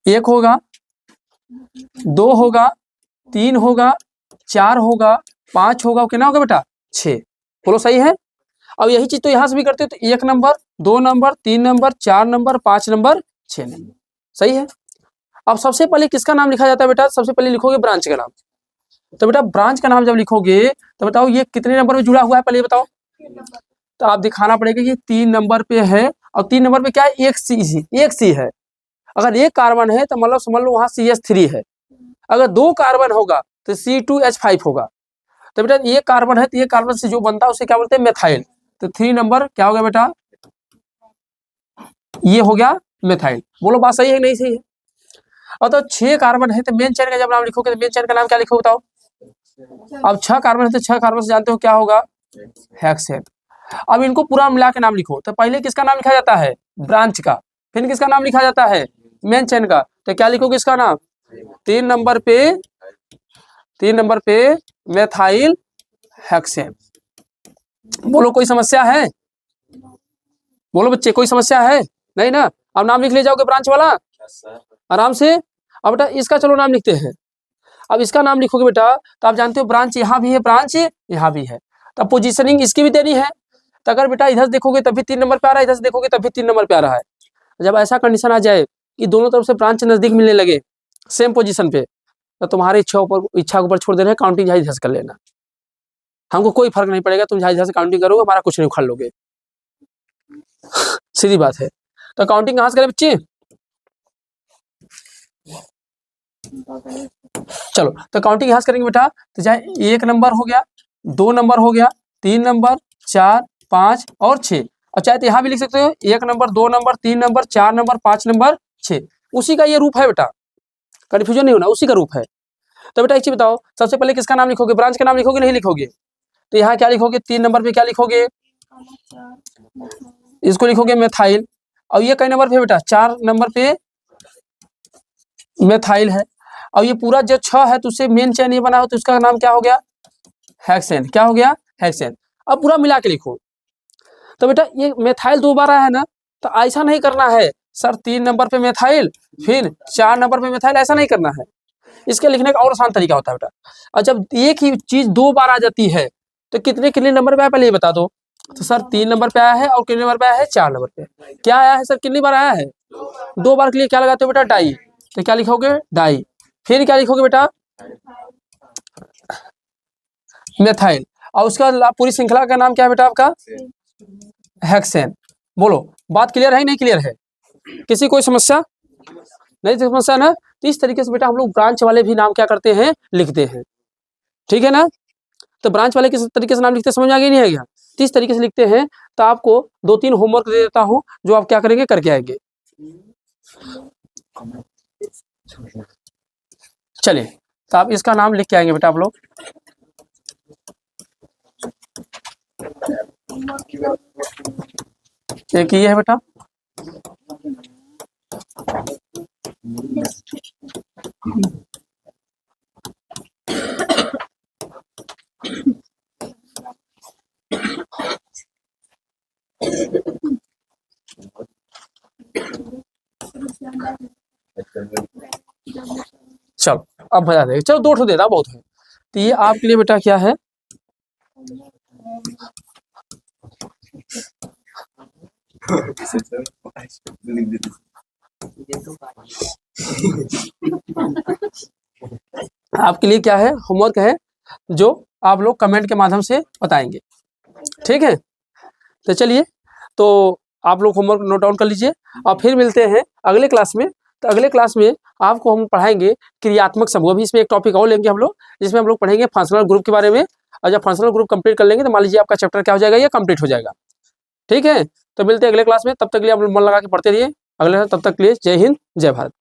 A: 1 होगा, 2 होगा, 3 होगा, 4 होगा, 5 होगा, कितना होगा बेटा? 6। बोलो सही है। अब यही चीज तो यहां से भी करते हो तो 1 number, 2 number, 3 number, 4 number, 5 number, 6 number, सही है। अब सबसे पहले किसका नाम लिखा जाता है बेटा? सबसे पहले लिखोगे ब्रांच का नाम। तो बेटा ब्रांच का नाम जब लिखोगे तो बताओ ये कितने नंबर में जुड़ा हुआ है, पहले बताओ। तो आप दिखाना पड़ेगा कि 3 नंबर पे है, और 3 नंबर पे क्या है? एक सी है। अगर एक कार्बन है तो मतलब समझ लो वहां CH3 है। अगर 2 कार्बन होगा तो C2H5 होगा। तो बेटा ये कार्बन है तो ये कार्बन से जो बनता है उसे क्या बोलते हैं? मेथाइल। तो 3 नंबर क्या हो गया बेटा? ये हो गया मेथाइल। बोलो बात सही है नहीं सही है? और तो 6 कार्बन है तो मेन चेन का जब नाम लिखोगे तो मेन चेन का नाम क्या लिखोगे बताओ? अब 6 कार्बन है तो 6 कार्बन से जानते हो क्या होगा? हेक्सेन। अब इनको पूरा मिला के नाम लिखो। तो पहले किसका नाम लिखा जाता है? ब्रांच का। फिर किसका नाम लिखा जाता है? मेन चेन का। तो क्या लिखोगे इसका नाम? 3 नंबर पे मेथाइल हेक्सेन। बोलो कोई समस्या है? बोलो बच्चे कोई समस्या है? नहीं ना। अब नाम लिख ले जाओगे ब्रांच वाला आराम से। अब बेटा इसका चलो नाम लिखते हैं। अब इसका नाम लिखोगे बेटा तो आप जानते हो ब्रांच यहाँ भी है, ब्रांच यहाँ भी है, तो पोजीशनिंग इसकी भी देनी है। तो अगर बेटा इधर देखोगे तब भी 3 नंबर पे आ रहा है, इधर से देखोगे तब भी 3 नंबर पे आ रहा है। जब ऐसा कंडीशन आ जाए कि दोनों तरफ से ब्रांच नजदीक मिलने लगे सेम पोजीशन पे, तो तुम्हारी इच्छा के ऊपर छोड़ देना है, काउंटिंग जहाँ इधर से कर लेना। हमको कोई फर्क नहीं पड़ेगा, तुम जहाँ इधर से काउंटिंग करोगे हमारा कुछ नहीं उखाड़ लोगे। सीधी बात है। तो काउंटिंग कहाँ से करें बच्चे? चलो तो काउंटिंग यहां से करेंगे बेटा। तो चाहे 1 नंबर हो गया, 2 नंबर हो गया, 3 नंबर, 4 5 और 6। और चाहे तो यहाँ भी लिख सकते हो 1 number, 2 number, 3 number, 4 number, 5 number, 6। उसी का ये रूप है बेटा, कन्फ्यूजन नहीं होना, उसी का रूप है। तो बेटा एक चीज बताओ, सबसे पहले किसका नाम लिखोगे? ब्रांच का नाम लिखोगे नहीं लिखोगे? तो यहाँ क्या लिखोगे, 3 नंबर पे क्या लिखोगे, इसको लिखोगे मेथाइल। और ये कई नंबर पे बेटा, 4 नंबर पे मेथाइल है। और ये पूरा जो 6 है तो उससे मेन चेन नहीं बना हो तो उसका नाम क्या हो गया, हेक्सेन। क्या हो गया, हेक्सेन। अब पूरा मिला के लिखो। तो बेटा ये मेथाइल 2 बार आया है ना, तो ऐसा नहीं करना है सर 3 नंबर पे मेथाइल फिर 4 नंबर पे मेथाइल, ऐसा नहीं करना है। इसके लिखने का और आसान तरीका होता है बेटा। और जब एक ही चीज 2 बार आ जाती है तो कितने नंबर पे आया पहले ये बता दो। तो सर 3 नंबर पे आया है और कितने नंबर पे आया है, 4 नंबर पे। क्या आया है सर, कितनी बार आया है, 2 बार के लिए क्या लगाते हो बेटा, डाई। तो क्या लिखोगे, डाई। फिर क्या लिखोगे बेटा, मेथाइल। और उसका पूरी श्रृंखला का नाम क्या है बेटा आपका, हेक्सेन। बोलो बात क्लियर है नहीं क्लियर है, किसी कोई समस्या नहीं समस्या ना। तो इस तरीके से बेटा हम लोग ब्रांच वाले भी नाम क्या करते हैं, लिखते हैं, ठीक है ना। तो ब्रांच वाले किस तरीके से नाम लिखते हैं समझ में आ गया नहीं आएगा, तो इस तरीके से लिखते हैं। तो आपको 2-3 होमवर्क दे देता हूं जो आप क्या करेंगे, करके आएंगे। चलिए तो आप इसका नाम लिख के आएंगे बेटा आप लोग। एक ये है बेटा, चलो अब बता देंगे, चलो 2 ठो दे दा बहुत है। तो ये आपके लिए बेटा क्या है, आपके लिए क्या है, होमवर्क है जो आप लोग कमेंट के माध्यम से बताएंगे, ठीक है। तो चलिए तो आप लोग होमवर्क नोट डाउन कर लीजिए और फिर मिलते हैं अगले क्लास में। तो अगले क्लास में आपको हम पढ़ाएंगे क्रियात्मक समूह। अभी इसमें एक टॉपिक और लेंगे हम लोग, जिसमें हम लोग पढ़ेंगे फंक्शनल ग्रुप के बारे में। और जब फंक्शनल ग्रुप कंप्लीट कर लेंगे तो मान लीजिए आपका चैप्टर क्या हो जाएगा, ये कंप्लीट हो जाएगा, ठीक है। तो मिलते हैं अगले क्लास में, तब तक के लिए आप लोग मन लगा के पढ़ते रहिए। अगले तब तक के लिए जय हिंद जय भारत।